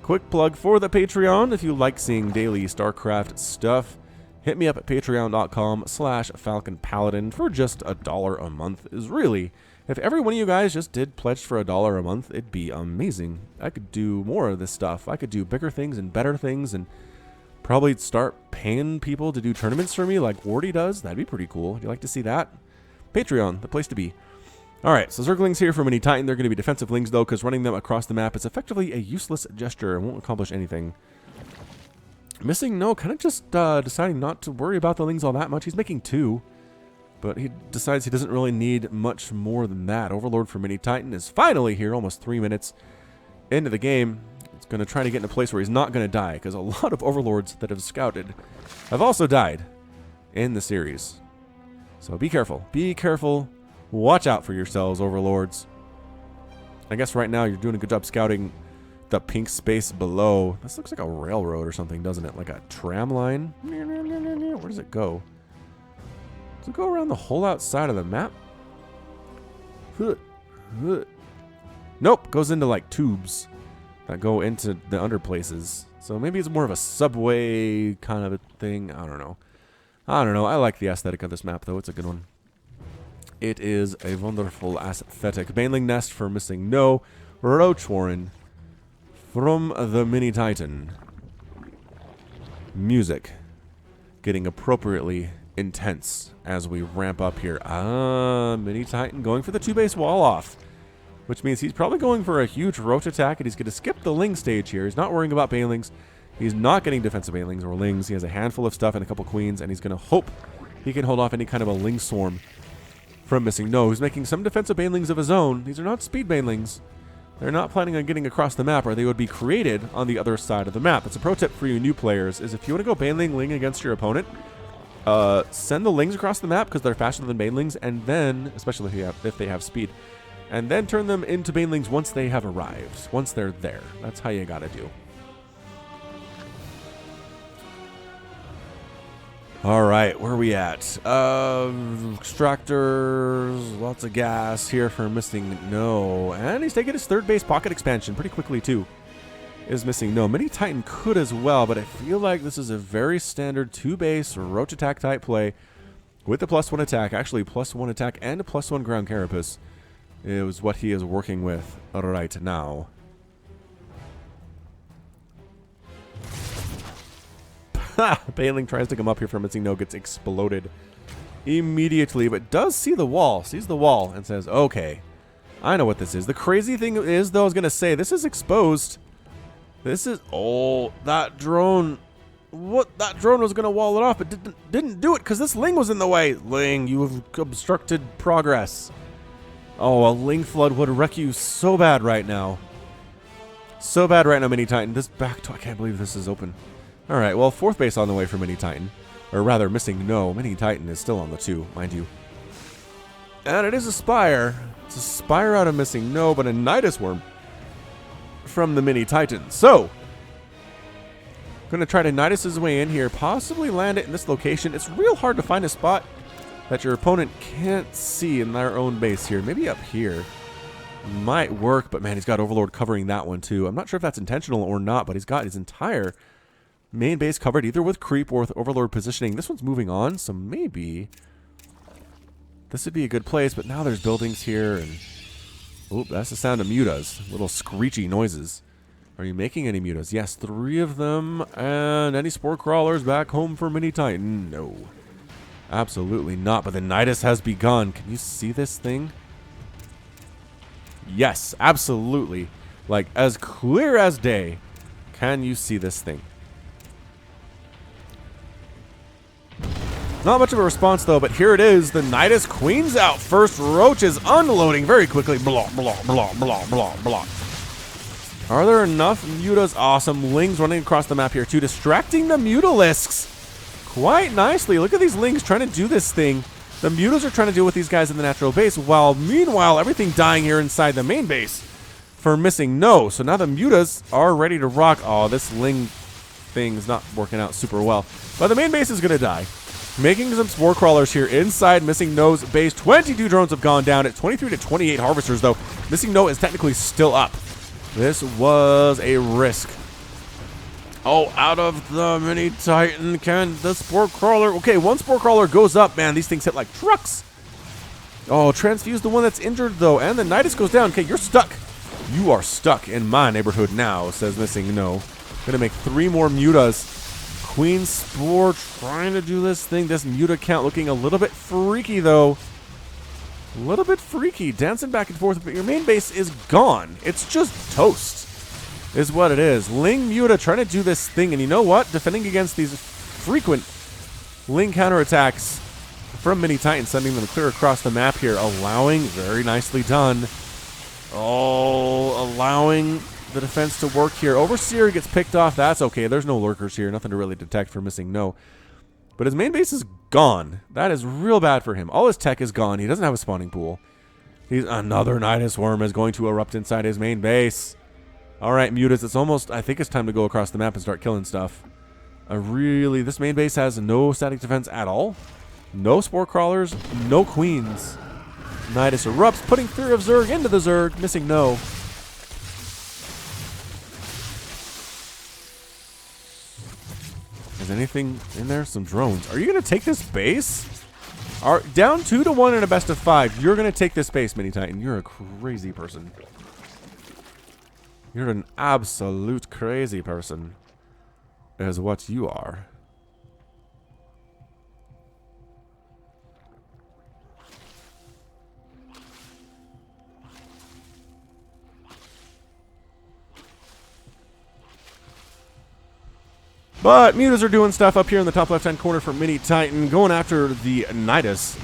Quick plug for the Patreon. If you like seeing daily StarCraft stuff, hit me up at patreon.com/FalconPaladin for just $1 a month. Is really, if every one of you guys just did pledge for $1 a month, it'd be amazing. I could do more of this stuff. I could do bigger things and better things and probably start paying people to do tournaments for me like Wardy does. That'd be pretty cool. You like to see that? Patreon, the place to be. Alright, so Zerglings here for MiniTitan. They're going to be defensive lings, though, because running them across the map is effectively a useless gesture and won't accomplish anything. MissingNO kind of just deciding not to worry about the lings all that much. He's making 2, but he decides he doesn't really need much more than that. Overlord for MiniTitan is finally here, almost 3 minutes into the game. It's going to try to get in a place where he's not going to die, because a lot of Overlords that have scouted have also died in the series. So be careful. Be careful. Watch out for yourselves, Overlords. I guess right now you're doing a good job scouting the pink space below. This looks like a railroad or something, doesn't it? Like a tram line? Where does it go? Does it go around the whole outside of the map? Nope, goes into like tubes that go into the under places. So maybe it's more of a subway kind of a thing. I don't know. I like the aesthetic of this map, though. It's a good one. It is a wonderful aesthetic. Baneling Nest for MissingNO. Roach Warren from the MiniTitan. Music getting appropriately intense as we ramp up here. MiniTitan going for the 2-base wall off, which means he's probably going for a huge roach attack, and he's going to skip the Ling stage here. He's not worrying about Banelings. He's not getting defensive Banelings or Lings. He has a handful of stuff and a couple Queens, and he's going to hope he can hold off any kind of a Ling swarm from MissingNO. He's making some defensive Banelings of his own. These are not speed Banelings. They're not planning on getting across the map, or they would be created on the other side of the map. It's a pro tip for you new players, is if you want to go Baneling Ling against your opponent, send the Lings across the map because they're faster than Banelings, and then, especially if they have speed, and then turn them into Banelings once they have arrived, once they're there. That's how you gotta do. Alright, where are we at? Extractors, lots of gas here for MissingNO. And he's taking his 3rd base pocket expansion pretty quickly, too. Is MissingNO. MiniTitan could as well, but I feel like this is a very standard 2-base roach attack type play with a +1 attack. Actually, +1 attack and a +1 ground carapace is what he is working with right now. Baneling tries to come up here from MissingNO, gets exploded immediately, but does see the wall, sees the wall, and says, okay, I know what this is. The crazy thing is, though, I was going to say, this is exposed. This is, oh, that drone, that drone was going to wall it off, but didn't do it because this Ling was in the way. Ling, you have obstructed progress. Oh, a Ling flood would wreck you so bad right now. So bad right now, MiniTitan. This back, I can't believe this is open. All right, well, 4th base on the way for MiniTitan. Or rather, MissingNO. MiniTitan is still on the 2, mind you. And it is a Spire. It's a Spire out of MissingNO, but a Nidus Worm from the MiniTitan. So, going to try to Nidus his way in here, possibly land it in this location. It's real hard to find a spot that your opponent can't see in their own base here. Maybe up here might work, but man, he's got Overlord covering that one too. I'm not sure if that's intentional or not, but he's got his entire main base covered either with creep or with Overlord positioning. This one's moving on, so maybe this would be a good place, but now there's buildings here, and oop, that's the sound of mutas. Little screechy noises. Are you making any mutas? Yes, 3 of them, and any spore crawlers back home for MiniTitan? No. Absolutely not, but the Nidus has begun. Can you see this thing? Yes, absolutely. Like, as clear as day. Can you see this thing? Not much of a response, though, but here it is. The Nidus Queen's out. First Roach is unloading very quickly. Blah, blah, blah, blah, blah, blah. Are there enough mutas? Awesome. Lings running across the map here, too. Distracting the Mutalisks quite nicely. Look at these Lings trying to do this thing. The mutas are trying to deal with these guys in the natural base, while meanwhile, everything dying here inside the main base for MissingNO. So now the mutas are ready to rock. Oh, this Ling thing's not working out super well. But the main base is going to die. Making some spore crawlers here inside MissingNO's base. 22 drones have gone down at 23 to 28 harvesters, though. MissingNO is technically still up. This was a risk. Oh, out of the MiniTitan. Can the spore crawler... Okay, one spore crawler goes up. Man, these things hit like trucks. Oh, transfuse the one that's injured, though. And the Nidus goes down. Okay, you're stuck. You are stuck in my neighborhood now, says MissingNO. Gonna make 3 more mutas. Queen Spore trying to do this thing. This muta count looking a little bit freaky, though. A little bit freaky. Dancing back and forth, but your main base is gone. It's just toast, is what it is. Ling muta trying to do this thing, and you know what? Defending against these frequent Ling counterattacks from MiniTitan, sending them clear across the map here, allowing, very nicely done. Oh, allowing the defense to work here. Overseer gets picked off. That's okay. There's no lurkers here. Nothing to really detect for MissingNO. But his main base is gone. That is real bad for him. All his tech is gone. He doesn't have a spawning pool. Another Nidus Worm is going to erupt inside his main base. All right, mutas. It's almost, I think it's time to go across the map and start killing stuff. This main base has no static defense at all. No spore crawlers. No queens. Nidus erupts, putting Fear of Zerg into the Zerg. MissingNO. Is anything in there? Some drones. Are you going to take this base? Down 2 to 1 in a best of 5. You're going to take this base, MiniTitan. You're a crazy person. You're an absolute crazy person, is what you are. But mutas are doing stuff up here in the top left-hand corner for MiniTitan, going after the Nidus.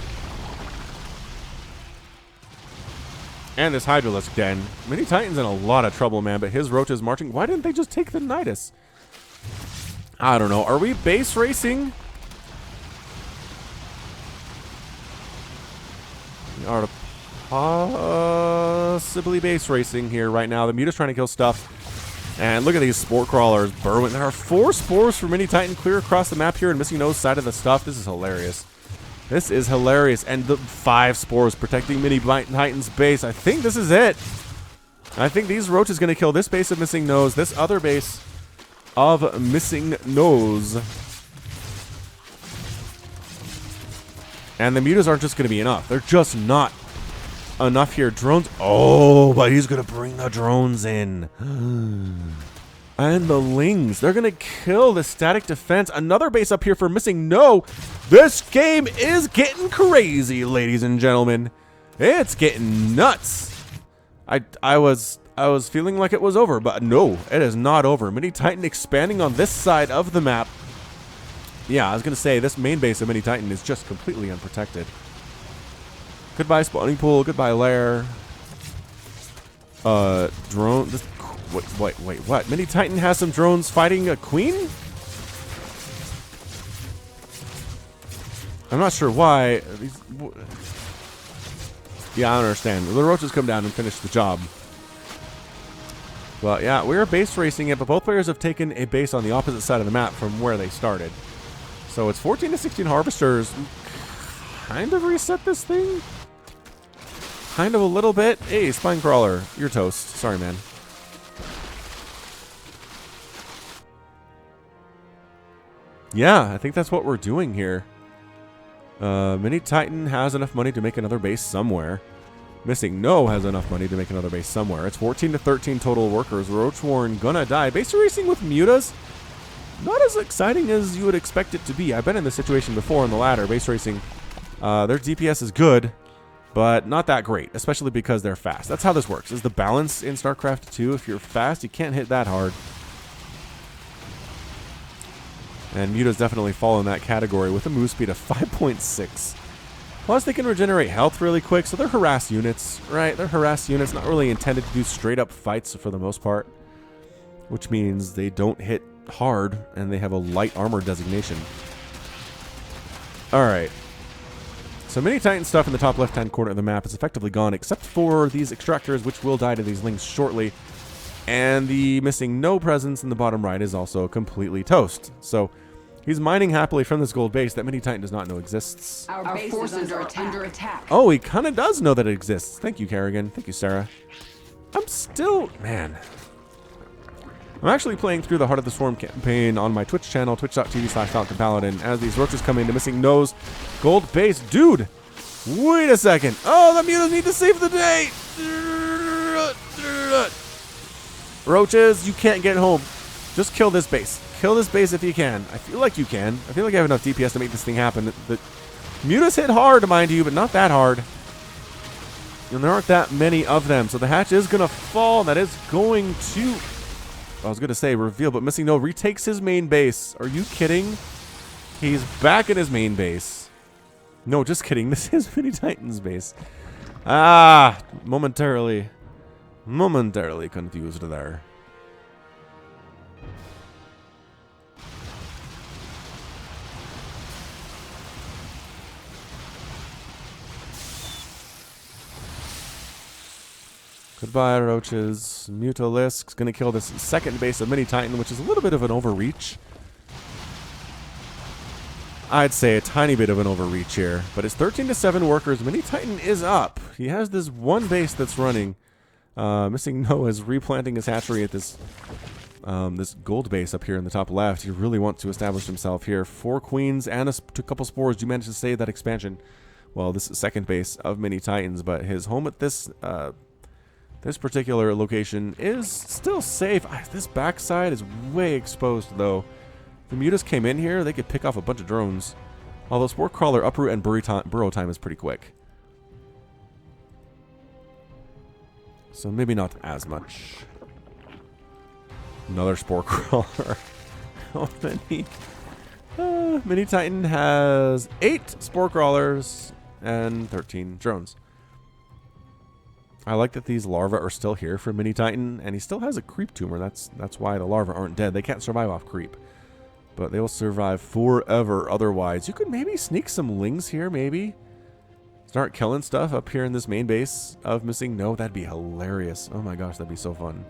And this Hydralisk den. MiniTitan's in a lot of trouble, man, but his Roach is marching. Why didn't they just take the Nidus? I don't know. Are we base racing? We are possibly base racing here right now. The muta's trying to kill stuff. And look at these spore crawlers burrowing. There are 4 spores for MiniTitan clear across the map here, and MissingNO's side of the stuff. This is hilarious. This is hilarious. And the 5 spores protecting MiniTitan's base. I think this is it. I think these roaches going to kill this base of MissingNO's, this other base of MissingNO's. And the mutas aren't just going to be enough. They're just not enough here. Drones. Oh, but he's going to bring the drones in. And the Lings. They're going to kill the static defense. Another base up here for MissingNO. This game is getting crazy, ladies and gentlemen. It's getting nuts. I was feeling like it was over, but no, it is not over. MiniTitan expanding on this side of the map. Yeah, I was going to say, this main base of MiniTitan is just completely unprotected. Goodbye spawning pool, goodbye lair. Drone. Wait, what? MiniTitan has some drones fighting a queen? I'm not sure why. Yeah, I understand. The roaches come down and finish the job. Well, yeah, we're base racing it, but both players have taken a base on the opposite side of the map from where they started. So it's 14 to 16 harvesters. Kind of reset this thing? Kind of a little bit. Hey, Spine Crawler, you're toast. Sorry, man. Yeah, I think that's what we're doing here. MiniTitan has enough money to make another base somewhere. MissingNO has enough money to make another base somewhere. It's 14 to 13 total workers. Roachwarren gonna die. Base racing with mutas, not as exciting as you would expect it to be. I've been in this situation before in the ladder. Base racing, their DPS is good, but not that great, especially because they're fast. That's how this works. Is the balance in StarCraft2. If you're fast, you can't hit that hard. And mutas definitely fall in that category with a move speed of 5.6. Plus, they can regenerate health really quick, so they're harass units, right? They're harass units, not really intended to do straight-up fights for the most part, which means they don't hit hard, and they have a light armor designation. All right. So MiniTitan stuff in the top left-hand corner of the map is effectively gone, except for these extractors, which will die to these lings shortly. And the MissingNO presence in the bottom right is also completely toast. So he's mining happily from this gold base that MiniTitan does not know exists. Our forces are under attack. Oh, he kind of does know that it exists. Thank you, Kerrigan. Thank you, Sarah. I'm still... Man. I'm actually playing through the Heart of the Swarm campaign on my Twitch channel, twitch.tv/FalconPaladin, as these roaches come into MissingNO's gold base. Dude! Wait a second. Oh, the mutas need to save the day! Roaches, you can't get home. Just kill this base. Kill this base if you can. I feel like you can. I feel like I have enough DPS to make this thing happen. The mutas hit hard, mind you, but not that hard. And there aren't that many of them. So the hatch is going to fall. That is going to... I was going to say reveal, but MissingNO retakes his main base. Are you kidding? He's back in his main base. No, just kidding. This is MiniTitan's base. Ah, momentarily confused there. Goodbye, roaches. Mutalisk's gonna kill this second base of MiniTitan, which is a little bit of an overreach. I'd say a tiny bit of an overreach here, but it's 13 to 7 workers. MiniTitan is up. He has this one base that's running. MissingNO is replanting his hatchery at this this gold base up here in the top left. He really wants to establish himself here. 4 queens and a couple spores. Do you manage to save that expansion? Well, this is second base of MiniTitans, but his home at this this particular location is still safe. This backside is way exposed, though. If the mutas came in here, they could pick off a bunch of drones. Although Spore Crawler uproot and burrow time is pretty quick. So maybe not as much. Another Spore Crawler. How many? MiniTitan has 8 Spore Crawlers and 13 drones. I like that these larvae are still here for MiniTitan, and he still has a creep tumor. That's why the larvae aren't dead. They can't survive off creep, but they will survive forever otherwise. You could maybe sneak some lings here, maybe. Start killing stuff up here in this main base of MissingNO. That'd be hilarious. Oh my gosh, that'd be so fun.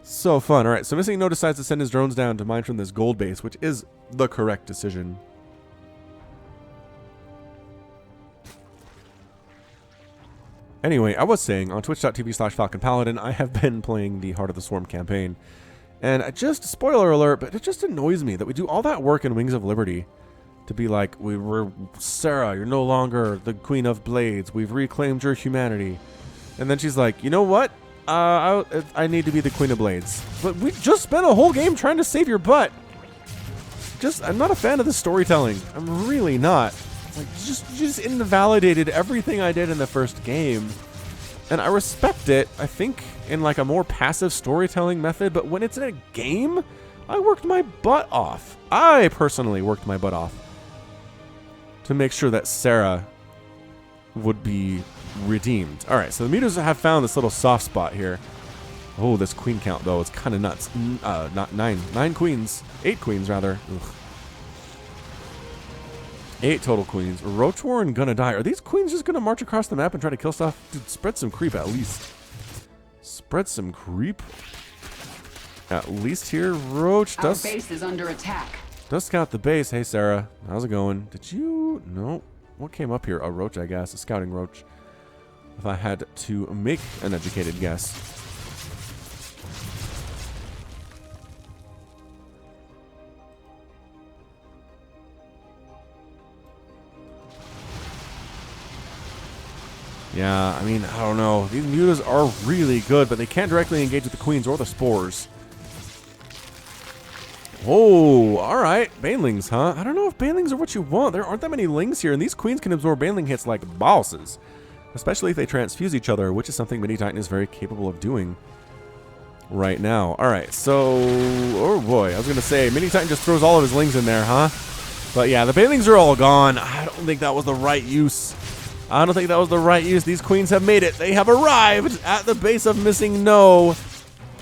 So fun. All right, so MissingNO decides to send his drones down to mine from this gold base, which is the correct decision. Anyway, I was saying, on twitch.tv/FalconPaladin, I have been playing the Heart of the Swarm campaign. And spoiler alert, but it just annoys me that we do all that work in Wings of Liberty to be like, we're Sarah, you're no longer the Queen of Blades. We've reclaimed your humanity. And then she's like, you know what? I need to be the Queen of Blades. But we just spent a whole game trying to save your butt. I'm not a fan of the storytelling. I'm really not. Like, you just invalidated everything I did in the first game. And I respect it, I think, in like a more passive storytelling method, but when it's in a game, I worked my butt off. I personally worked my butt off to make sure that Sarah would be redeemed. Alright, so the mutas have found this little soft spot here. Oh, this queen count, though, it's kind of nuts. Not 9 queens. 8 queens, rather. Ugh. 8 total queens. Roach Warren gonna die. Are these queens just gonna march across the map and try to kill stuff? Dude, spread some creep at least. Spread some creep. At least here, Roach does. Our base is under attack. Does scout the base. Hey, Sarah. How's it going? Did you? No. What came up here? A Roach, I guess. A scouting Roach. If I had to make an educated guess. Yeah, I mean, I don't know. These mutas are really good, but they can't directly engage with the queens or the spores. Oh, alright. Banelings, huh? I don't know if banelings are what you want. There aren't that many lings here, and these queens can absorb baneling hits like bosses. Especially if they transfuse each other, which is something MiniTitan is very capable of doing right now. Alright, so... Oh boy, I was going to say, MiniTitan just throws all of his lings in there, huh? But yeah, the banelings are all gone. I don't think that was the right use. I don't think that was the right use. These queens have made it. They have arrived at the base of MissingNO.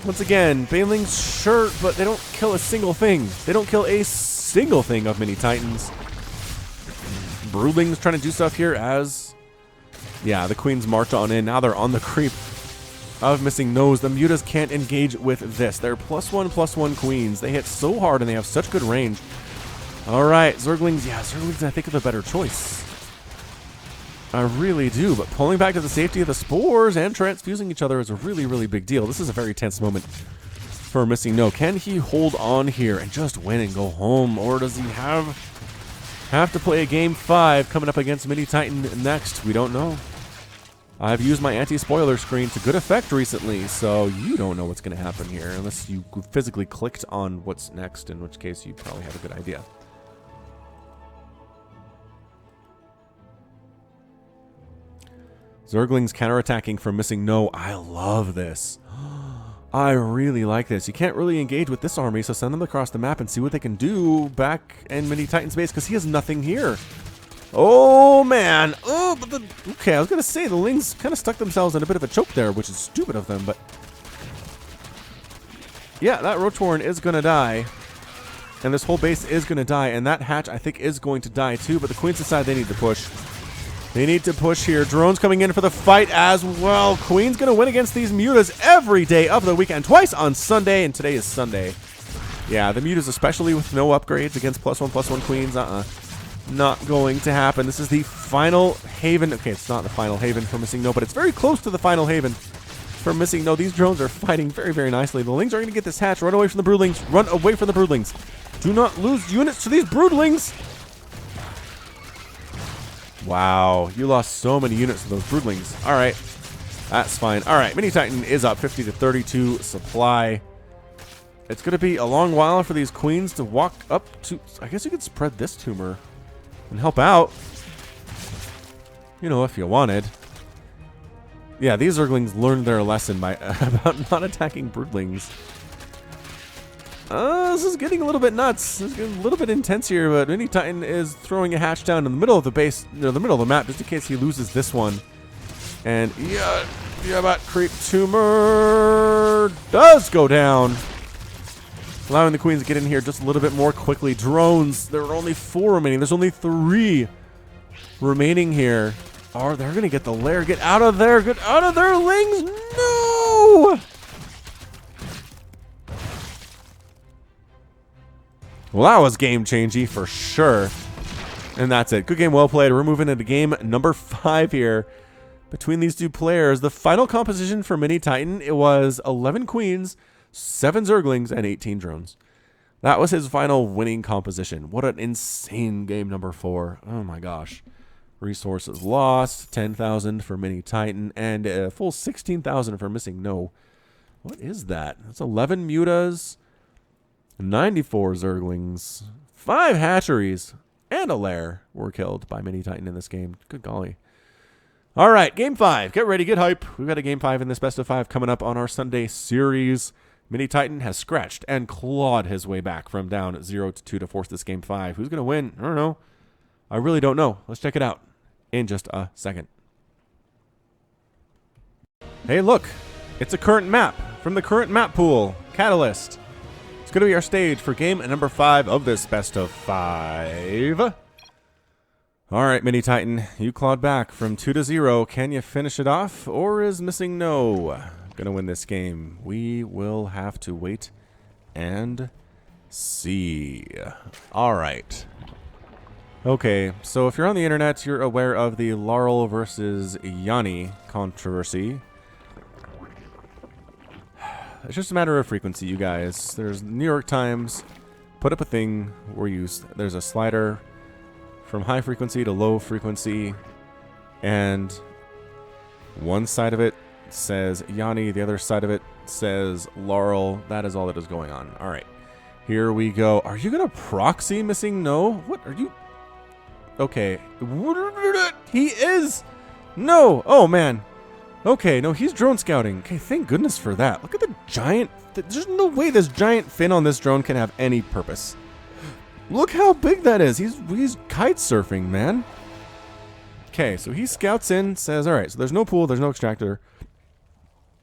Once again, banelings, sure, but they don't kill a single thing. They don't kill a single thing of MiniTitans. Broodlings trying to do stuff here as... Yeah, the queens march on in. Now they're on the creep of MissingNOs. The mutas can't engage with this. They're +1/+1 queens. They hit so hard and they have such good range. Alright, Zerglings. Yeah, Zerglings I think are the better choice. I really do, but pulling back to the safety of the spores and transfusing each other is a really, really big deal. This is a very tense moment for MissingNO. Can he hold on here and just win and go home, or does he have to play a game 5 coming up against MiniTitan next? We don't know. I've used my anti-spoiler screen to good effect recently, so you don't know what's going to happen here unless you physically clicked on what's next, in which case you probably have a good idea. Zerglings counterattacking from MissingNO. I love this. I really like this. You can't really engage with this army, so send them across the map and see what they can do back in MiniTitan's base, because he has nothing here. Oh, man. Oh, but the... Okay, I was going to say, the Lings kind of stuck themselves in a bit of a choke there, which is stupid of them, but... Yeah, that Roach Warren is going to die. And this whole base is going to die, and that hatch, I think, is going to die too, but the Queens decide they need to push. They need to push here. Drones coming in for the fight as well. Queen's going to win against these mutas every day of the weekend. Twice on Sunday, and today is Sunday. Yeah, the mutas, especially with no upgrades against +1/+1 queens. Not going to happen. This is the final haven. Okay, it's not the final haven for MissingNO, but it's very close to the final haven for MissingNO. These drones are fighting very, very nicely. The Lings are going to get this hatch. Run away from the Broodlings. Run away from the Broodlings. Do not lose units to these Broodlings. Wow, you lost so many units to those Broodlings. All right, that's fine. All right, MiniTitan is up 50 to 32 supply. It's going to be a long while for these queens to walk up to... I guess you could spread this tumor and help out. You know, if you wanted. Yeah, these Zerglings learned their lesson by about not attacking Broodlings. This is getting a little bit nuts. This is getting a little bit intense here, but MiniTitan is throwing a hatch down in the middle of the base, the middle of the map, just in case he loses this one. And yeah, that creep tumor does go down, allowing the queens to get in here just a little bit more quickly. Drones, there are only 4 remaining. There's only 3 remaining here. They're going to get the lair. Get out of there. Get out of there, Lings. No! Well, that was game-changing for sure. And that's it. Good game, well played. We're moving into game number 5 here between these two players. The final composition for MiniTitan, it was 11 queens, 7 Zerglings, and 18 drones. That was his final winning composition. What an insane game number 4. Oh my gosh. Resources lost, 10,000 for MiniTitan, and a full 16,000 for MissingNO. What is that? That's 11 mutas, 94 Zerglings, 5 hatcheries, and a lair were killed by MiniTitan in this game. Good golly. All right, game 5. Get ready, get hype. We've got a game 5 in this best of 5 coming up on our Sunday series. MiniTitan has scratched and clawed his way back from down 0-2 to force this game 5. Who's going to win? I don't know. I really don't know. Let's check it out in just a second. Hey, look. It's a current map from the current map pool, Catalyst. It's going to be our stage for game number 5 of this best of 5. Alright, MiniTitan, you clawed back from 2-0. Can you finish it off, or is MissingNO gonna win this game? We will have to wait and see. Alright. Okay, so if you're on the internet, you're aware of the Laurel versus Yanni controversy. It's just a matter of frequency, you guys. There's New York Times put up a thing where there's a slider from high frequency to low frequency, and one side of it says Yanni, the other side of it says Laurel. That is all that is going on. All right, here we go. Are you gonna proxy MissingNO? What are you? Okay, he is. No. Oh man. Okay, no, he's drone scouting. Okay, thank goodness for that. Look at the giant. There's no way this giant fin on this drone can have any purpose. Look how big that is. He's kite surfing, man. Okay, so he scouts in, says, all right, so there's no pool, there's no extractor.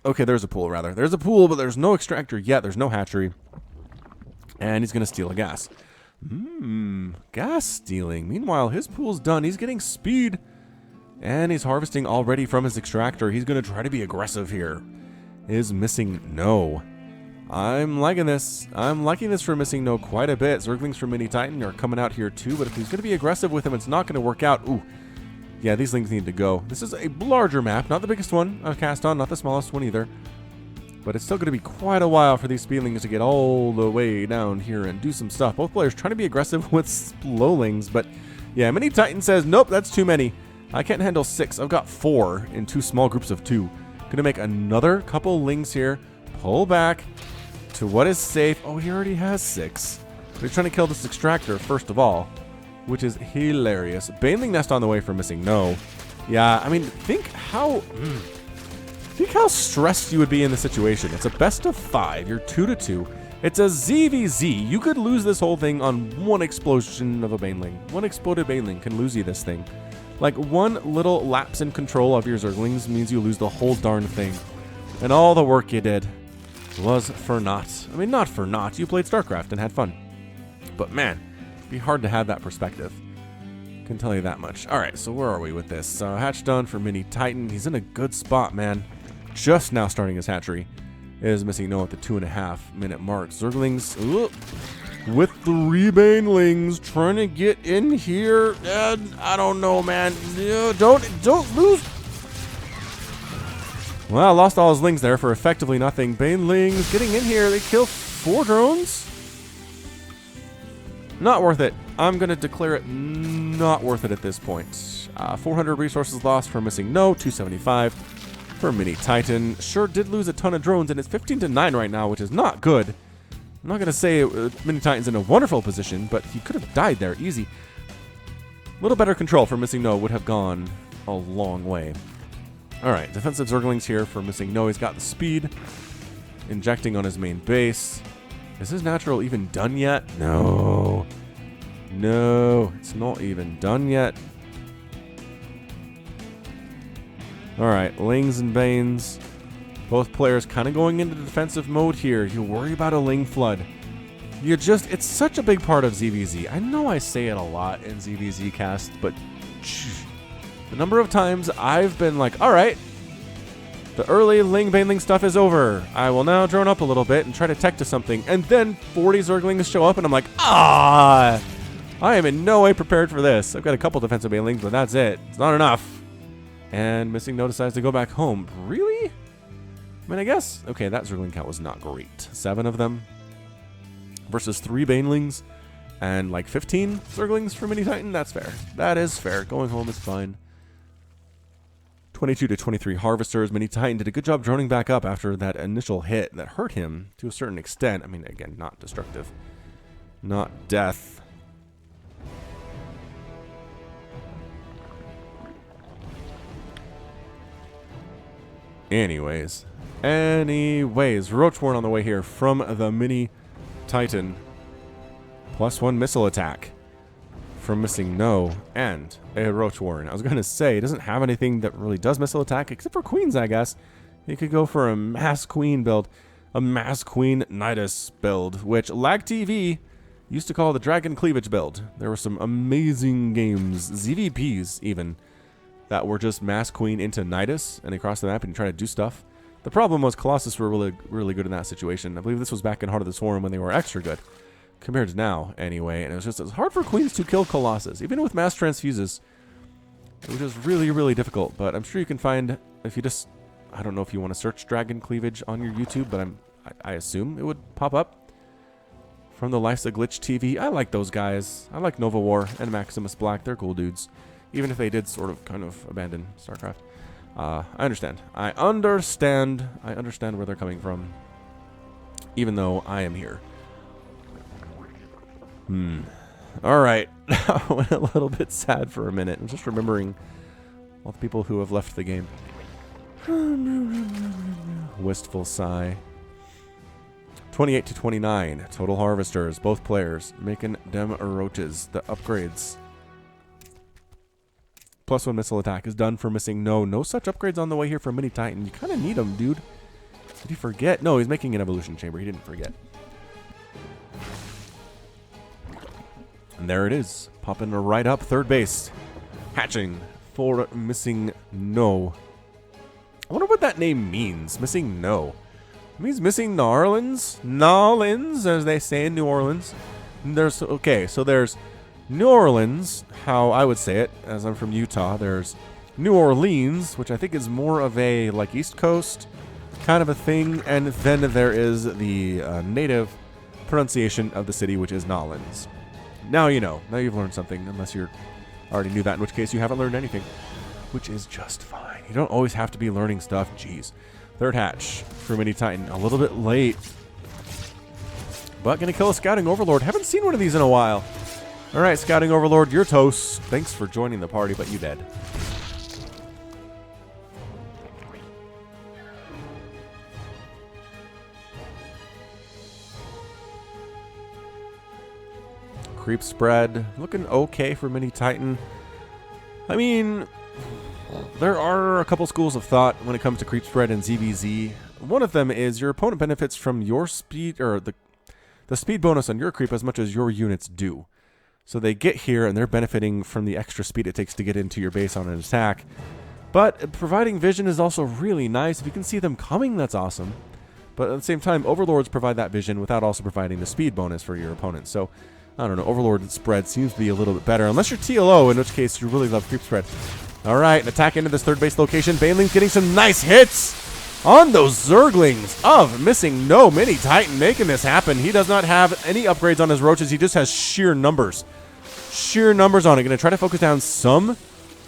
Okay, there's a pool, rather. There's a pool, but there's no extractor yet. There's no hatchery. And he's going to steal a gas. Gas stealing. Meanwhile, his pool's done. He's getting speed. And he's harvesting already from his extractor. He's going to try to be aggressive here. Is MissingNO. I'm liking this. I'm liking this for MissingNO quite a bit. Zerglings from MiniTitan are coming out here too, but if he's going to be aggressive with him, it's not going to work out. Ooh. Yeah, these things need to go. This is a larger map. Not the biggest one I've cast on, not the smallest one either. But it's still going to be quite a while for these speedlings to get all the way down here and do some stuff. Both players trying to be aggressive with slowlings, but yeah, MiniTitan says, nope, that's too many. I can't handle 6. I've got 4 in 2 small groups of 2. Going to make another couple lings here. Pull back to what is safe. Oh, he already has 6. But he's trying to kill this extractor first of all, which is hilarious. Baneling nest on the way for MissingNO. Yeah, I mean, think how stressed you would be in the situation. It's a best of 5. You're 2-2. It's a ZVZ. You could lose this whole thing on one explosion of a Baneling. One exploded Baneling can lose you this thing. Like, one little lapse in control of your Zerglings means you lose the whole darn thing. And all the work you did was for naught. I mean, not for naught. You played StarCraft and had fun. But man, it'd be hard to have that perspective. Can tell you that much. All right, so where are we with this? Hatch done for MiniTitan. He's in a good spot, man. Just now starting his hatchery. Is MissingNO at the 2.5-minute mark. Zerglings with 3 Banelings trying to get in here. I don't know, man. Don't lose. Well, lost all his lings there for effectively nothing. Banelings getting in here. They kill 4 drones. Not worth it. I'm going to declare it not worth it at this point. 400 resources lost for MissingNO. 275 for MiniTitan. Sure did lose a ton of drones, and it's 15-9 right now, which is not good. I'm not going to say MiniTitan's in a wonderful position, but he could have died there easy. A little better control for MissingNO would have gone a long way. All right, defensive Zerglings here for MissingNO. He's got the speed, injecting on his main base. Is his natural even done yet? No. No, it's not even done yet. All right, Lings and Banes. Both players kind of going into defensive mode here. You worry about a Ling flood. It's such a big part of ZVZ. I know I say it a lot in ZVZ cast, but the number of times I've been like, all right, the early Ling Baneling stuff is over. I will now drone up a little bit and try to tech to something. And then 40 Zerglings show up and I'm like, I am in no way prepared for this. I've got a couple defensive Banelings, but that's it. It's not enough. And MissingNO decides to go back home. Really? I mean, I guess. Okay, that Zergling count was not great. 7 of them versus 3 Banelings and like 15 Zerglings for MiniTitan. That's fair. That is fair. Going home is fine. 22-23 Harvesters. MiniTitan did a good job droning back up after that initial hit that hurt him to a certain extent. I mean, again, not destructive. Not death. Anyways, Roachborn on the way here from the MiniTitan. +1 missile attack from MissingNO and a Roachborn. I was going to say, it doesn't have anything that really does missile attack, except for Queens, I guess. You could go for a Mass Queen build, a Mass Queen Nidus build, which Lag TV used to call the Dragon Cleavage build. There were some amazing games, ZVPs even, that were just mass queen into Nidus and across the map and try to do stuff. The problem was Colossus were really good in that situation. I believe this was back in Heart of the Swarm when they were extra good, compared to now anyway. And it was hard for queens to kill Colossus, even with mass transfuses. It was just really difficult. But I'm sure you can find, if you just, I don't know if you want to search Dragon Cleavage on your YouTube, but I assume it would pop up. From the Life's a Glitch TV, I like those guys. I like Nova War and Maximus Black. They're cool dudes, even if they did sort of kind of abandon StarCraft. I understand. I understand where they're coming from, even though I am here. All right. I went a little bit sad for a minute. I'm just remembering all the people who have left the game. Wistful sigh. 28 to 29. Total harvesters. Both players making them roaches. The upgrades. +1 missile attack is done for MissingNO. No such upgrades on the way here for MiniTitan. You kind of need them, dude. Did he forget? No, he's making an evolution chamber. He didn't forget. And there it is. Popping right up. Third base. Hatching for MissingNO. I wonder what that name means. MissingNO. It means missing Narlins. Nolans, as they say in New Orleans. And there's, okay, so there's New Orleans, how I would say it, as I'm from Utah. There's New Orleans, which I think is more of a, like, East Coast kind of a thing. And then there is the native pronunciation of the city, which is Nolans. Now you know. Now you've learned something, unless you already knew that, in which case you haven't learned anything, which is just fine. You don't always have to be learning stuff. Jeez. Third hatch for MiniTitan. A little bit late, but gonna kill a Scouting Overlord. Haven't seen one of these in a while. All right, Scouting Overlord, you're toast. Thanks for joining the party, but you dead. Creep spread. Looking okay for MiniTitan. I mean, there are a couple schools of thought when it comes to creep spread and ZVZ. One of them is your opponent benefits from your speed, or the speed bonus on your creep as much as your units do. So they get here and they're benefiting from the extra speed it takes to get into your base on an attack. But providing vision is also really nice. If you can see them coming, that's awesome. But at the same time, Overlords provide that vision without also providing the speed bonus for your opponent. So, I don't know, Overlord spread seems to be a little bit better. Unless you're TLO, in which case you really love creep spread. All right, an attack into this third base location. Baneling's getting some nice hits on those Zerglings of MissingNO. MiniTitan making this happen. He does not have any upgrades on his roaches. He just has sheer numbers. Sheer numbers on it. Going to try to focus down some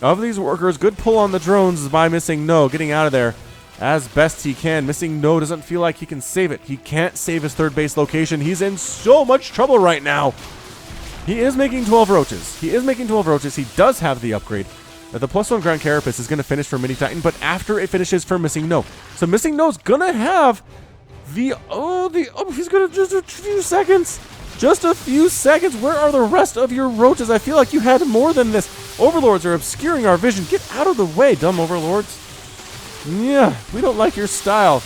of these workers. Good pull on the drones by MissingNO. Getting out of there as best he can. MissingNO doesn't feel like he can save it. He can't save his third base location. He's in so much trouble right now. He is making 12 roaches. He is making 12 roaches. He does have the upgrade. The +1 Ground Carapace is going to finish for MiniTitan, but after it finishes for MissingNO. So MissingNO's going to have he's going to just a few seconds. Just a few seconds. Where are the rest of your roaches? I feel like you had more than this. Overlords are obscuring our vision. Get out of the way, dumb Overlords. Yeah, we don't like your style.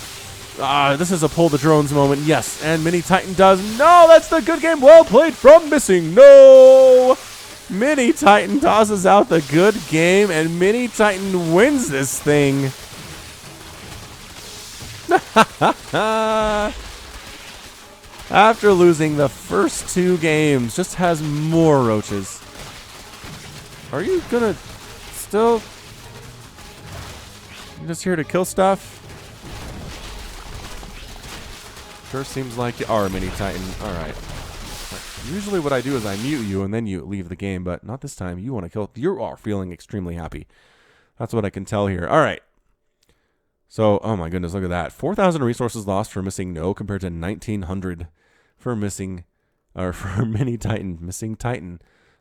This is a pull the drones moment. Yes, and MiniTitan does. No, that's the good game. Well played from MissingNO. MiniTitan tosses out the good game, and MiniTitan wins this thing. After losing the first 2 games, just has more roaches. Are you gonna still? You're just here to kill stuff? Sure seems like you are, MiniTitan. All right. Usually what I do is I mute you and then you leave the game, but not this time. You want to kill. You are feeling extremely happy. That's what I can tell here. All right. So, oh my goodness, look at that. 4,000 resources lost for MissingNO compared to 1,900 for MiniTitan. MissingTitan.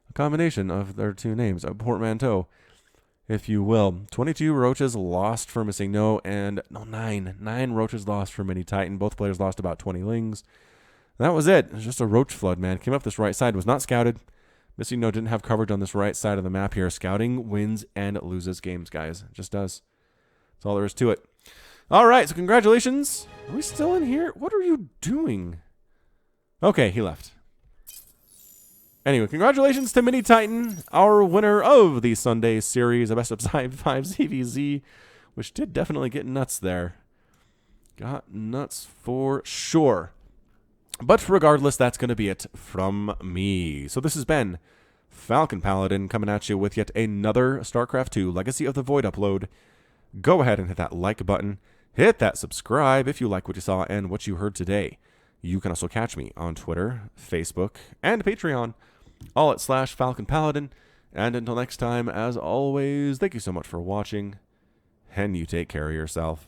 A combination of their 2 names, a portmanteau, if you will. 22 roaches lost for MissingNO, and no, 9 roaches lost for MiniTitan. Both players lost about 20 lings. That was it. It was just a roach flood, man. Came up this right side, was not scouted. MissingNO didn't have coverage on this right side of the map here. Scouting wins and loses games, guys. It just does. That's all there is to it. All right, so congratulations. Are we still in here? What are you doing? Okay, he left. Anyway, congratulations to MiniTitan, our winner of the Sunday series, a best of 5 ZVZ, which did definitely get nuts there. Got nuts for sure. But regardless, that's going to be it from me. So this has been Falcon Paladin coming at you with yet another StarCraft2 Legacy of the Void upload. Go ahead and hit that like button. Hit that subscribe if you like what you saw and what you heard today. You can also catch me on Twitter, Facebook, and Patreon, all at /Falcon Paladin. And until next time, as always, thank you so much for watching, and you take care of yourself.